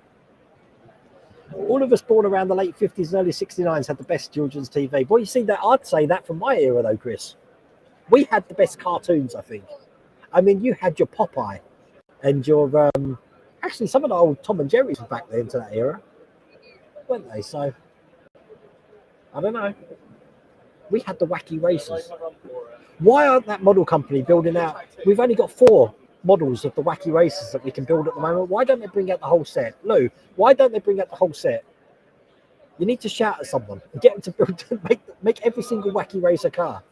All of us born around the late 50s and early 69s had the best children's TV. Boy, you see that? I'd say that from my era, though, Chris. We had the best cartoons, I think. I mean, you had your Popeye and your... actually, some of the old Tom and Jerry's were back then to that era, weren't they? So, I don't know. We had the Wacky Racers. Why aren't that model company building out? We've only got 4 models of the Wacky Racers that we can build at the moment. Why don't they bring out the whole set? Lou, why don't they bring out the whole set? You need to shout at someone and get them to build, make every single Wacky Racer car.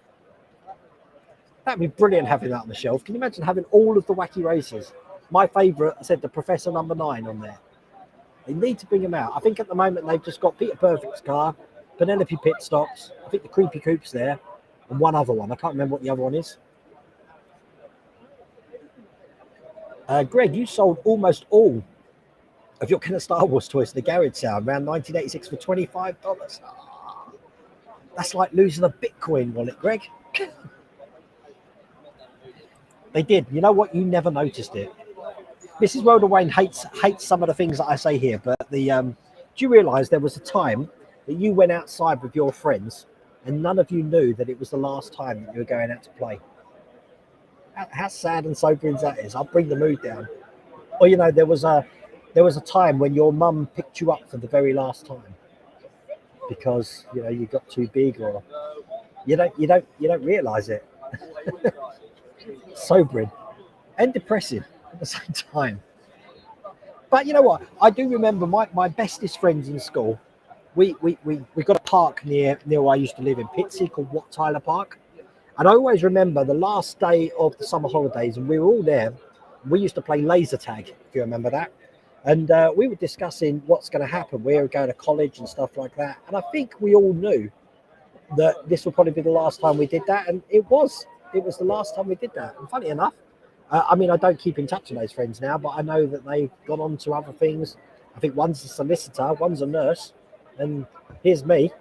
That'd be brilliant having that on the shelf. Can you imagine having all of the Wacky Racers? My favourite, I said the Professor Number 9 on there. They need to bring them out. I think at the moment they've just got Peter Perfect's car, Penelope Pitstop's, I think the Creepy Coop's there, and one other one. I can't remember what the other one is. Greg, you sold almost all of your kind of Star Wars toys to the garage sale around 1986 for $25. Oh, that's like losing a Bitcoin wallet, Greg. They did. You know what? You never noticed it. Mrs. Rhoda Wayne hates some of the things that I say here, but do you realise there was a time that you went outside with your friends and none of you knew that it was the last time that you were going out to play? How sad and sobering that is. I'll bring the mood down. Or you know, there was a time when your mum picked you up for the very last time because you know you got too big, or you don't realise it. Sobering and depressing at the same time. But you know what? I do remember my bestest friends in school. We got a park near where I used to live in Pitsea called Wat Tyler Park. And I always remember the last day of the summer holidays, and we were all there. We used to play laser tag, if you remember that. And we were discussing what's going to happen. We were going to college and stuff like that. And I think we all knew that this would probably be the last time we did that. And it was the last time we did that. And funny enough, I mean, I don't keep in touch with those friends now, but I know that they've gone on to other things. I think one's a solicitor, one's a nurse, and here's me.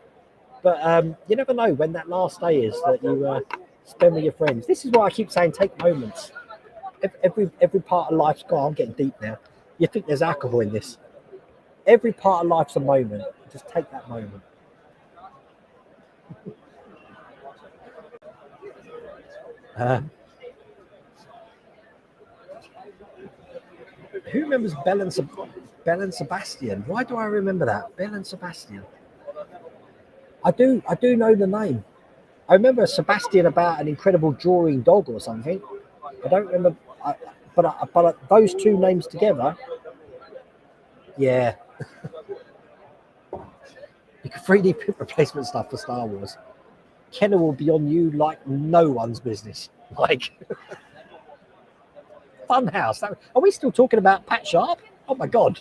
But you never know when that last day is that you spend with your friends. This is why I keep saying take moments. Every part of life's gone. I'm getting deep now. You think there's alcohol in this. Every part of life's a moment. Just take that moment. Who remembers Belle and Sebastian? Why do I remember that? Belle and Sebastian. I do know the name. I remember Sebastian about an incredible drawing dog or something. I don't remember, but those two names together, yeah. You can 3D print replacement stuff for Star Wars. Kenner will be on you like no one's business. Like Funhouse. Are we still talking about Pat Sharp? Oh my God.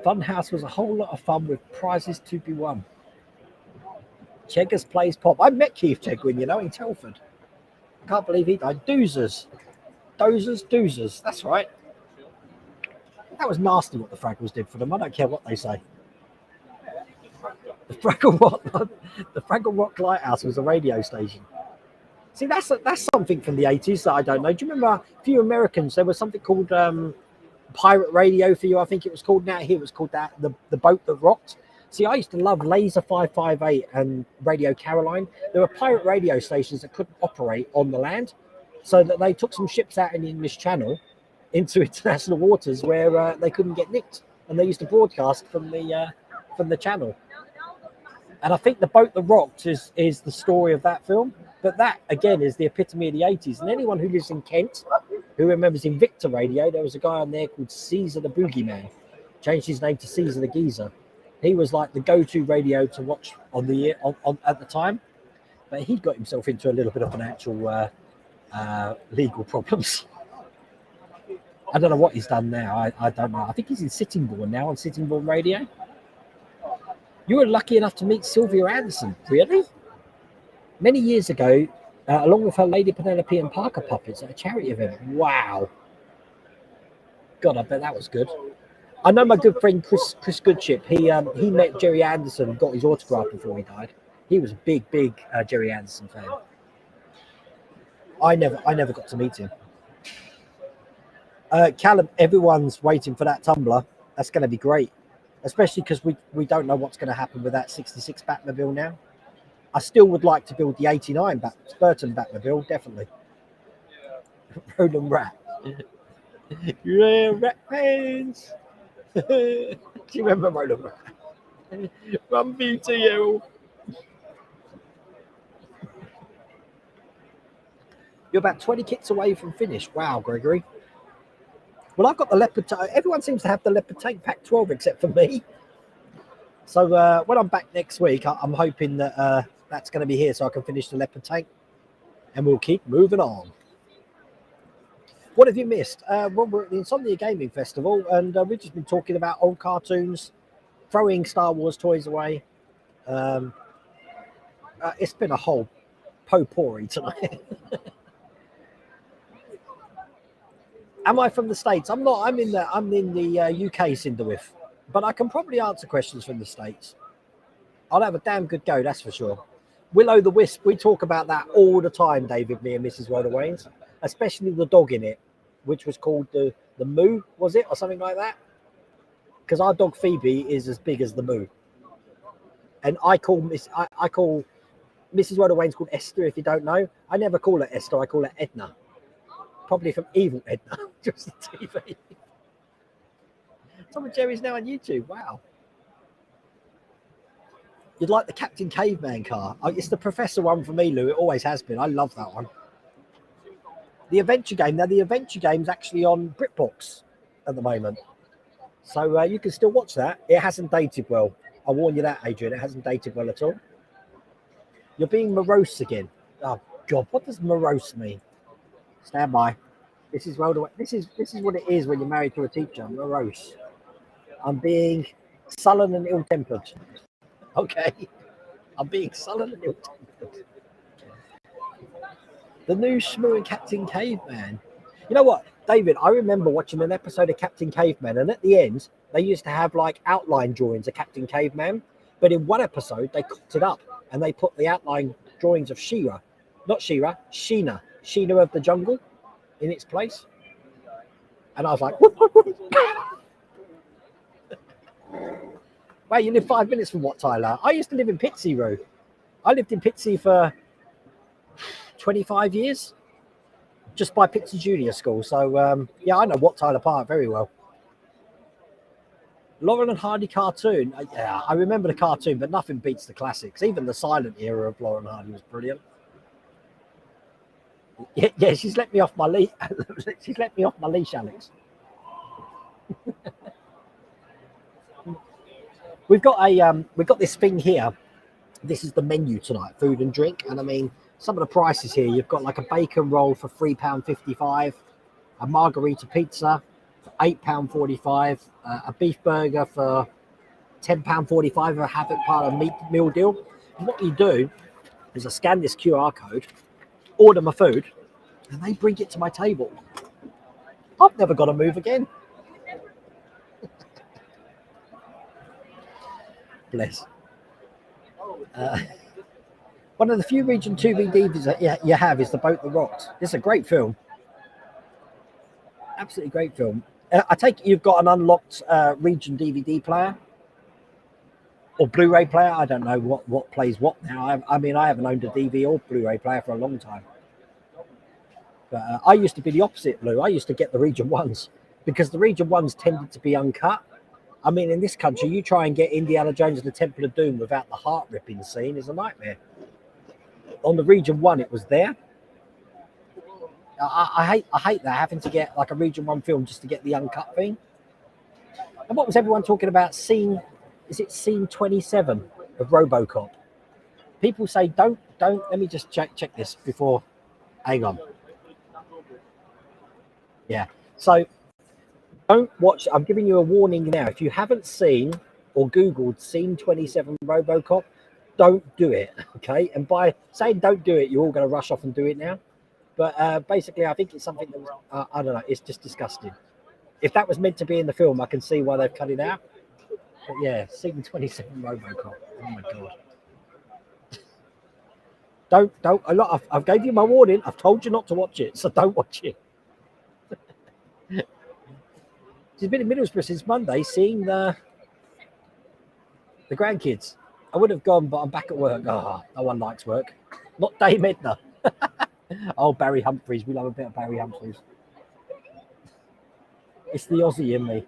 Funhouse was a whole lot of fun with prizes to be won. Cheggers plays pop. I met Keith Chegwin, you know, in Telford. I can't believe he died. Doozers. That's right. That was nasty what the Fraggles did for them. I don't care what they say. The Fraggle Rock Lighthouse was a radio station. See, that's something from the 80s that I don't know. Do you remember a few Americans? There was something called Pirate Radio for you, I think it was called. Now here it was called that the Boat That Rocked. See, I used to love Laser 558 and Radio Caroline. There were pirate radio stations that couldn't operate on the land, so that they took some ships out in the English Channel into international waters where they couldn't get nicked, and they used to broadcast from the channel. And I think The Boat That Rocked is the story of that film. But that, again, is the epitome of the 80s. And anyone who lives in Kent, who remembers Invicta Radio, there was a guy on there called Caesar the Boogeyman. Changed his name to Caesar the Geezer. He was like the go-to radio to watch on at the time. But he got himself into a little bit of financial legal problems. I don't know what he's done now. I don't know. I think he's in Sittingbourne now on Sittingbourne Radio. You were lucky enough to meet Sylvia Anderson. Really? Many years ago, along with her Lady Penelope and Parker puppets at a charity event. Wow. God, I bet that was good. I know my good friend Chris Goodship. He met Jerry Anderson and got his autograph before he died. He was a big Jerry Anderson fan. I never got to meet him. Callum, everyone's waiting for that tumbler. That's going to be great, especially because we don't know what's going to happen with that 66 Batmobile now. I still would like to build the 89 Burton Batmobile, definitely. Roland Rat. Yeah, Rat fans. Do you remember Roland Rat? Run beauty, you. You're about 20 kits away from finish. Wow, Gregory. Well, I've got the Leopard tank. Everyone seems to have the Leopard tank pack 12 except for me. So when I'm back next week, I'm hoping that that's going to be here so I can finish the Leopard tank. And we'll keep moving on. What have you missed? Well, we're at the Insomnia Gaming Festival, and we've just been talking about old cartoons, throwing Star Wars toys away. It's been a whole potpourri tonight. Am I from the States? I'm not. I'm in the UK Cinderwith, but I can probably answer questions from the States. I'll have a damn good go, that's for sure. Will-O the Wisp, we talk about that all the time, David, me and Mrs. Rhoda-Waynes, especially the dog in it, which was called the Moo, was it, or something like that? Because our dog Phoebe is as big as the Moo, and I call Mrs. Rhoda-Waynes called Esther. If you don't know, I never call her Esther. I call her Edna. Probably from Evil Edna, just the TV. Tom and Jerry's now on YouTube. Wow. You'd like the Captain Caveman car? It's the Professor one for me, Lou. It always has been. I love that one. The Adventure game. Now, the Adventure game's actually on BritBox at the moment. So you can still watch that. It hasn't dated well. I warn you that, Adrian. It hasn't dated well at all. You're being morose again. Oh, God. What does morose mean? Stand by. This is what it is when you're married to a teacher. Morose. I'm being sullen and ill-tempered. Okay. I'm being sullen and ill-tempered. The new Shmoo and Captain Caveman. You know what, David? I remember watching an episode of Captain Caveman, and at the end, they used to have like outline drawings of Captain Caveman. But in one episode, they cooked it up and they put the outline drawings of She-Ra, not She-Ra, Sheena of the Jungle, in its place. And I was like, whoop, whoop, whoop. Wait, you live 5 minutes from what, Tyler? I used to live in Pitsea Road. I lived in Pitsea for 25 years, just by Pitsea Junior School. So, yeah, I know Wat Tyler Park very well. Laurel and Hardy cartoon. Yeah, I remember the cartoon, but nothing beats the classics. Even the silent era of Laurel and Hardy was brilliant. Yeah, she's let me off my leash. She's let me off my leash, Alex. We've got this thing here. This is the menu tonight, food and drink, and I mean some of the prices here. You've got like a bacon roll for £3.55, a margarita pizza for £8.45, a beef burger for £10.45, a Havoc part of meal deal. And what you do is I scan this QR code, order my food, and they bring it to my table. I've never got to move again. Bless. One of the few Region 2 DVDs that you have is The Boat That Rocked. It's a great film. Absolutely great film. I take it you've got an unlocked Region DVD player or Blu-ray player. I don't know what plays what now. I mean, I haven't owned a DVD or Blu-ray player for a long time. But I used to be the opposite, Lou. I used to get the Region 1s because the Region 1s tended to be uncut. I mean, in this country, you try and get Indiana Jones and the Temple of Doom without the heart-ripping scene is a nightmare. On the Region 1, it was there. I hate that, having to get like a Region 1 film just to get the uncut thing. And what was everyone talking about? Scene 27 of RoboCop? People say, don't, let me just check this before, hang on. Yeah, so don't watch, I'm giving you a warning now. If you haven't seen or Googled Scene 27 RoboCop, don't do it, okay? And by saying don't do it, you're all going to rush off and do it now. But basically, I think it's something that, I don't know, it's just disgusting. if that was meant to be in the film, I can see why they've cut it out. But yeah, Scene 27 RoboCop. Oh my god. Don't. I've gave you my warning. I've told you not to watch it, so don't watch it. She's been in Middlesbrough since Monday, seeing the grandkids. I would have gone, but I'm back at work. Oh, no one likes work. Not Dame Edna. Oh, Barry Humphries. We love a bit of Barry Humphries. It's the Aussie in me.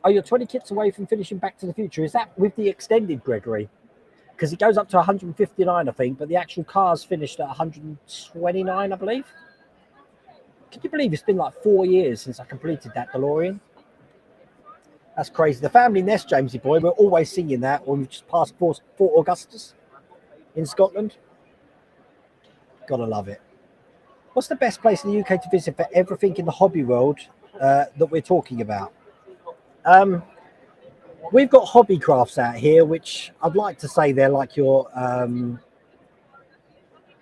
Oh, you're 20 kits away from finishing Back to the Future. Is that with the extended, Gregory? Because it goes up to 159, I think, but the actual car's finished at 129, I believe. Can you believe it's been like 4 years since I completed that DeLorean? That's crazy. The Family Nest, Jamesy boy, we're always singing that when we just passed Fort Augustus in Scotland. Gotta love it. What's the best place in the UK to visit for everything in the hobby world that we're talking about? We've got hobby crafts out here, which I'd like to say they're like your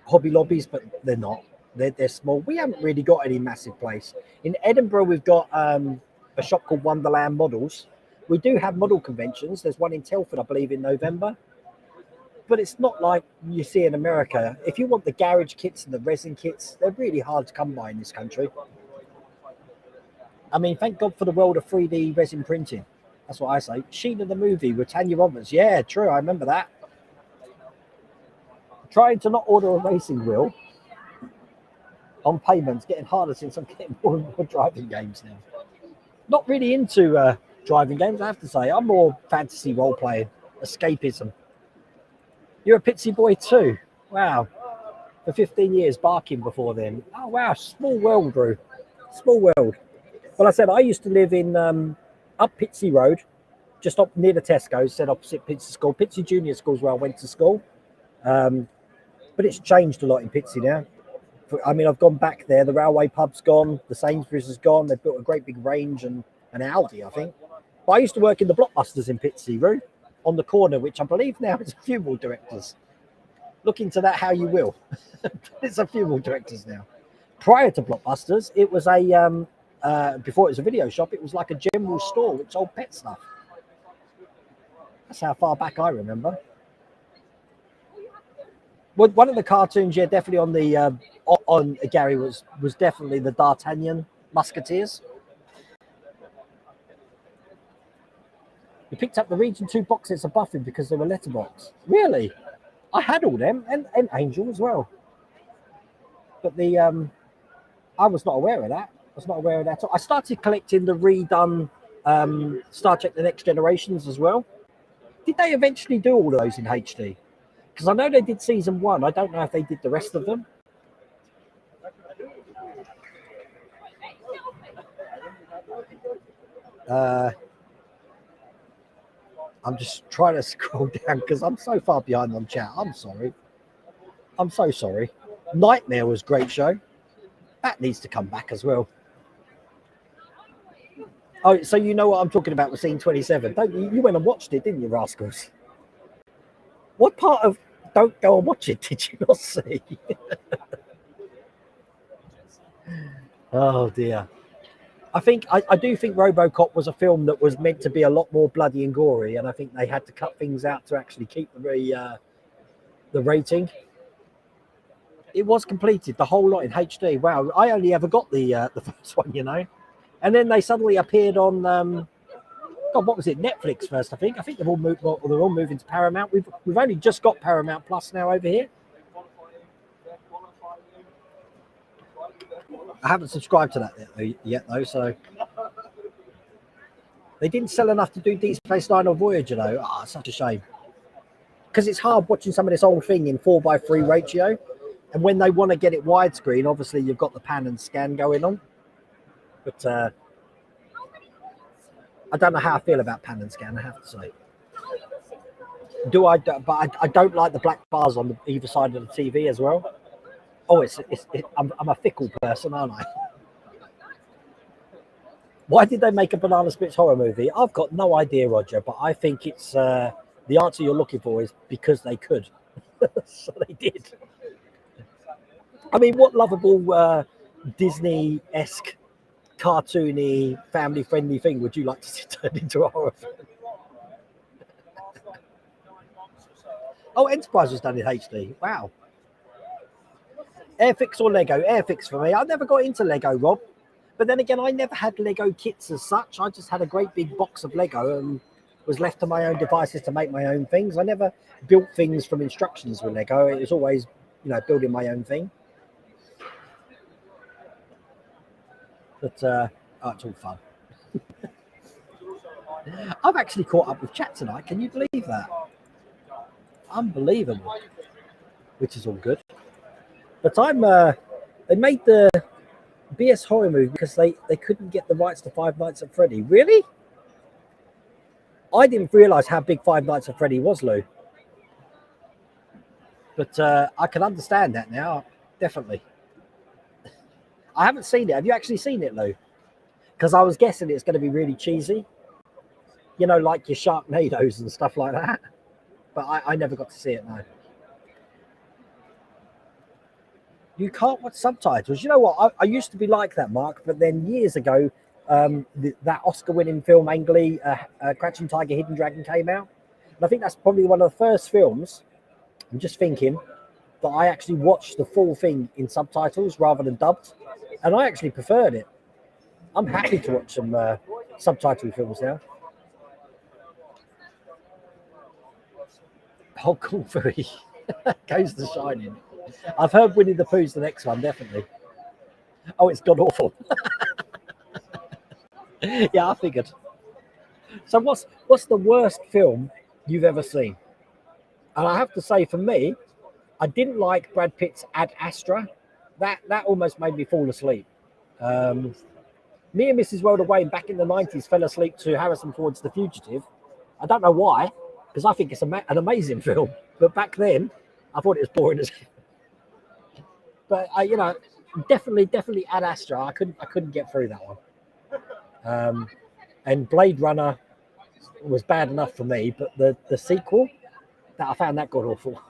hobby lobbies, but they're not. They're small. We haven't really got any massive place. In Edinburgh, we've got a shop called Wonderland Models. We do have model conventions. There's one in Telford, I believe, in November. But it's not like you see in America. If you want the garage kits and the resin kits, they're really hard to come by in this country. I mean, thank God for the world of 3D resin printing. That's what I say. Sheena the movie with Tanya Roberts. Yeah, true. I remember that. Trying to not order a racing wheel on payments, getting harder since I'm getting more and more driving games now. Not really into driving games, I have to say. I'm more fantasy role-playing, escapism. You're a Pitsy boy too. Wow. For 15 years, barking before then. Oh, wow. Small world, Drew. Small world. Well, I said I used to live in up Pitsy Road, just up near the Tesco's, said opposite Pitsy School. Pitsy Junior School is where I went to school. But it's changed a lot in Pitsy now. I mean, I've gone back there. The railway pub's gone. The Sainsbury's is gone. They've built a great big range and an Aldi, I think. But I used to work in the Blockbusters in Pitsy, Roo, on the corner, which I believe now is a funeral directors. Look into that how you will. It's a funeral directors now. Prior to Blockbusters, it was a before it was a video shop, it was like a general store which sold pet stuff. That's how far back I remember. Well, one of the cartoons, yeah, definitely on the on Gary was definitely the D'Artagnan Musketeers. You picked up the Region 2 boxes of Buffy because they were letterbox. Really? I had all them and Angel as well. But the I was not aware of that. I was not aware of that. I started collecting the redone Star Trek The Next Generations as well. Did they eventually do all of those in HD? Because I know they did season 1. I don't know if they did the rest of them. I'm just trying to scroll down because I'm so far behind on chat. I'm sorry. I'm so sorry. Nightmare was a great show. That needs to come back as well. Oh, so you know what I'm talking about with Scene 27, don't you? You went and watched it, didn't you, rascals? What part of Don't Go and Watch It did you not see? Oh, dear. I do think RoboCop was a film that was meant to be a lot more bloody and gory, and I think they had to cut things out to actually keep the rating. It was completed, the whole lot in HD. Wow, I only ever got the first one, you know. And then they suddenly appeared on, God, what was it? Netflix first, I think. I think they're all moving to Paramount. We've only just got Paramount Plus now over here. I haven't subscribed to that yet, though, so they didn't sell enough to do Deep Space Nine or Voyager, though. Ah, such a shame. Because it's hard watching some of this old thing in 4:3 ratio, and when they want to get it widescreen, obviously you've got the pan and scan going on. But I don't know how I feel about pan and scan, I have to say. But I don't like the black bars on either side of the TV as well. Oh, I'm a fickle person, aren't I? Why did they make a Banana Splits horror movie? I've got no idea, Roger, but I think it's the answer you're looking for is because they could. So they did. I mean, what lovable Disney-esque, cartoony, family-friendly thing would you like to see turned into a horror film? Oh, Enterprise was done in HD. Wow. Airfix or Lego? Airfix for me. I never got into Lego, Rob. But then again, I never had Lego kits as such. I just had a great big box of Lego and was left to my own devices to make my own things. I never built things from instructions with Lego. It was always, building my own thing. But it's all fun. I've actually caught up with chat tonight. Can you believe that? Unbelievable. Which is all good. But they made the BS horror movie because they couldn't get the rights to Five Nights at Freddy. Really? I didn't realise how big Five Nights at Freddy was, Lou. But I can understand that now, definitely. I haven't seen it. Have you actually seen it, Lou? Because I was guessing it's going to be really cheesy. Like your Sharknadoes and stuff like that. But I never got to see it, no. You can't watch subtitles. You know what? I used to be like that, Mark. But then years ago, that Oscar-winning film, Ang Lee, Crouching Tiger, Hidden Dragon came out. And I think that's probably one of the first films, I'm just thinking, that I actually watched the full thing in subtitles rather than dubbed. And I actually preferred it. I'm happy to watch some subtitle films now. Oh, cool, very. Goes The Shining. I've heard Winnie the Pooh's the next one, definitely. Oh, it's god awful. Yeah, I figured. So what's the worst film you've ever seen? And I have to say, for me, I didn't like Brad Pitt's Ad Astra. That almost made me fall asleep. Me and Mrs. World Away back in the 90s fell asleep to Harrison Ford's The Fugitive. I don't know why, because I think it's an amazing film. But back then, I thought it was boring as hell. But definitely Ad Astra. I couldn't get through that one. And Blade Runner was bad enough for me, but the sequel, I found that god awful.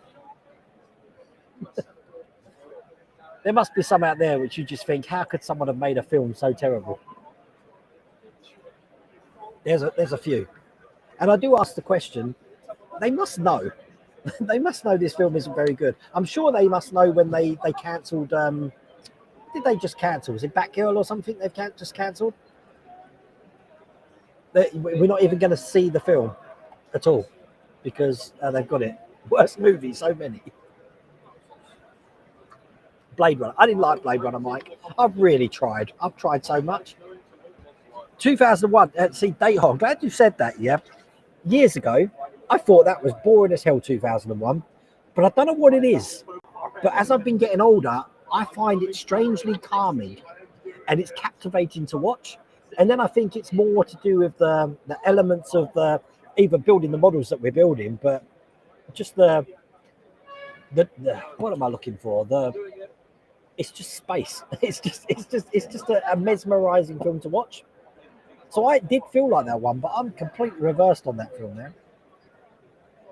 There must be some out there which you just think, how could someone have made a film so terrible? There's a few. And I do ask the question, they must know. They must know this film isn't very good. I'm sure they must know when they cancelled. Did they just cancel? Was it Batgirl or something they've just cancelled? We're not even going to see the film at all because they've got it. Worst movie, so many. Blade Runner. I didn't like Blade Runner, Mike. I've really tried. I've tried so much. 2001. See, I'm glad you said that, yeah. Years ago, I thought that was boring as hell, 2001. But I don't know what it is. But as I've been getting older, I find it strangely calming. And it's captivating to watch. And then I think it's more to do with the elements of either building the models that we're building, but just the what am I looking for? It's just space. It's just a mesmerizing film to watch. So I did feel like that one, but I'm completely reversed on that film now.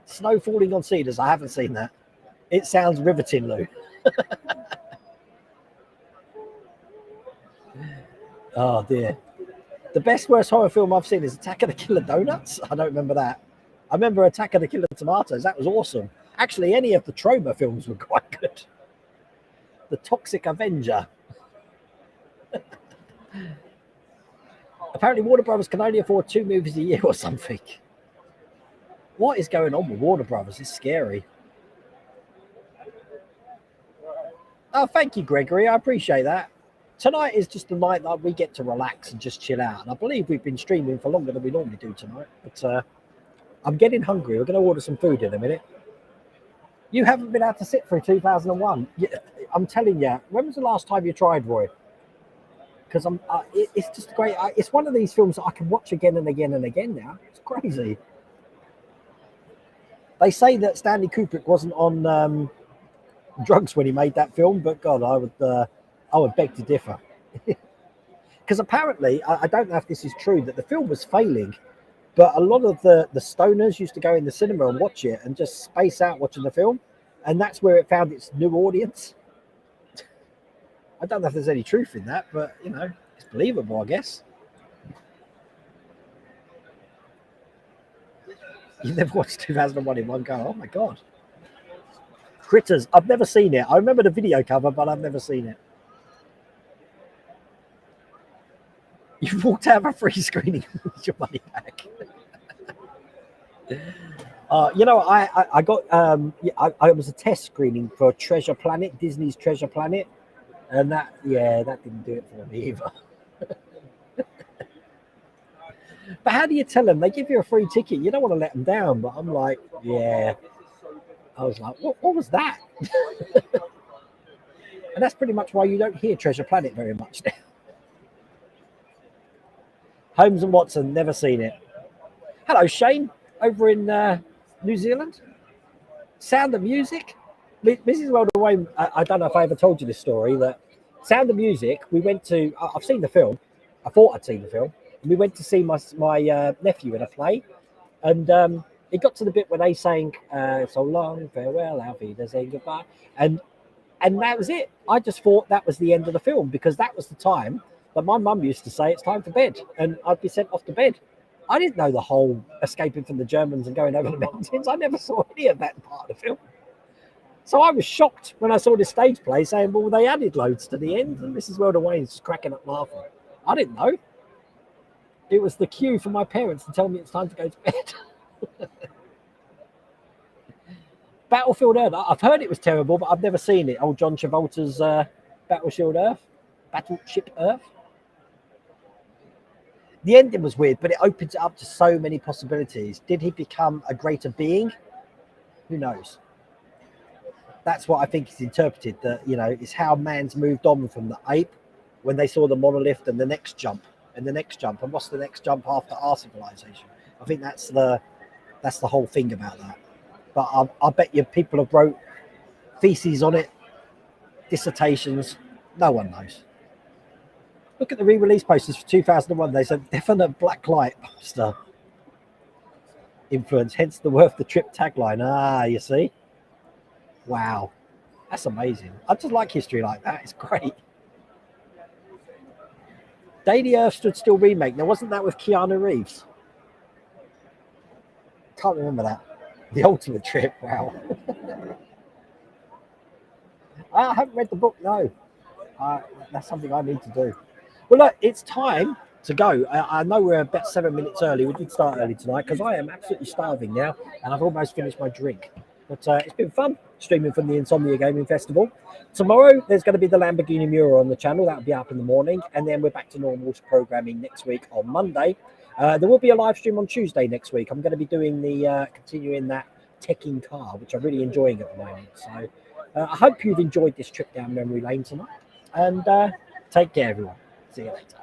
Snow Falling on Cedars. I haven't seen that. It sounds riveting, Lou. Oh dear. The best worst horror film I've seen is Attack of the Killer Donuts. I don't remember that. I remember Attack of the Killer Tomatoes. That was awesome. Actually, any of the Troma films were quite good. The Toxic Avenger. Apparently, Warner Brothers can only afford 2 movies a year or something. What is going on with Warner Brothers? It's scary. Oh, thank you, Gregory. I appreciate that. Tonight is just a night that we get to relax and just chill out. And I believe we've been streaming for longer than we normally do tonight. But I'm getting hungry. We're going to order some food in a minute. You haven't been able to sit through 2001. I'm telling you, when was the last time you tried, Roy? Because it's just great. It's one of these films that I can watch again and again and again now. It's crazy. They say that Stanley Kubrick wasn't on drugs when he made that film, but God, I would beg to differ. Because apparently, I don't know if this is true, that the film was failing, but a lot of the stoners used to go in the cinema and watch it and just space out watching the film, and that's where it found its new audience. I don't know if there's any truth in that, but it's believable, I guess. You never watched 2001 in one go. Oh my god. Critters. I've never seen it. I remember the video cover, but I've never seen it. You walked out of a free screening with your money back. I got I was a test screening for Treasure Planet, Disney's Treasure Planet, and that didn't do it for me either. But how do you tell them? They give you a free ticket. You don't want to let them down. But I'm like, yeah. I was like, what was that? And that's pretty much why you don't hear Treasure Planet very much now. Holmes and Watson, never seen it. Hello, Shane, over in New Zealand. Sound of Music. Mrs. Weldon, I don't know if I ever told you this story, that Sound of Music, we went to, I've seen the film. I thought I'd seen the film. We went to see my nephew in a play, and it got to the bit where they sang "So long, farewell, auf Wiedersehen, goodbye," and that was it. I just thought that was the end of the film, because that was the time that my mum used to say it's time for bed, and I'd be sent off to bed. I didn't know the whole escaping from the Germans and going over the mountains. I never saw any of that part of the film. So I was shocked when I saw this stage play saying, well, they added loads to the end, and Mrs. Weldon Wayne's just cracking up laughing. I didn't know. It was the cue for my parents to tell me it's time to go to bed. Battlefield Earth. I've heard it was terrible, but I've never seen it. Old John Travolta's Battleship Earth. The ending was weird, but it opens it up to so many possibilities. Did he become a greater being? Who knows? That's what I think is interpreted. That it's how man's moved on from the ape when they saw the monolith, and the next jump, and the next jump, and what's the next jump after our civilization? I think that's the whole thing about that. But I bet you people have wrote theses on it, dissertations. No one knows. Look at the re-release posters for 2001. There's a definite black light poster influence, hence the worth the trip tagline. You see? Wow. That's amazing. I just like history like that. It's great. Day the Earth Stood Still remake. Now, wasn't that with Keanu Reeves? Can't remember that. The Ultimate Trip. Wow. I haven't read the book, no. That's something I need to do. Well, look, it's time to go. I know we're about 7 minutes early. We did start early tonight because I am absolutely starving now, and I've almost finished my drink. But it's been fun streaming from the Insomnia Gaming Festival. Tomorrow, there's going to be the Lamborghini mural on the channel. That'll be up in the morning. And then we're back to normal programming next week on Monday. There will be a live stream on Tuesday next week. I'm going to be doing continuing that teching car, which I'm really enjoying at the moment. So I hope you've enjoyed this trip down memory lane tonight. And take care, everyone. See you later.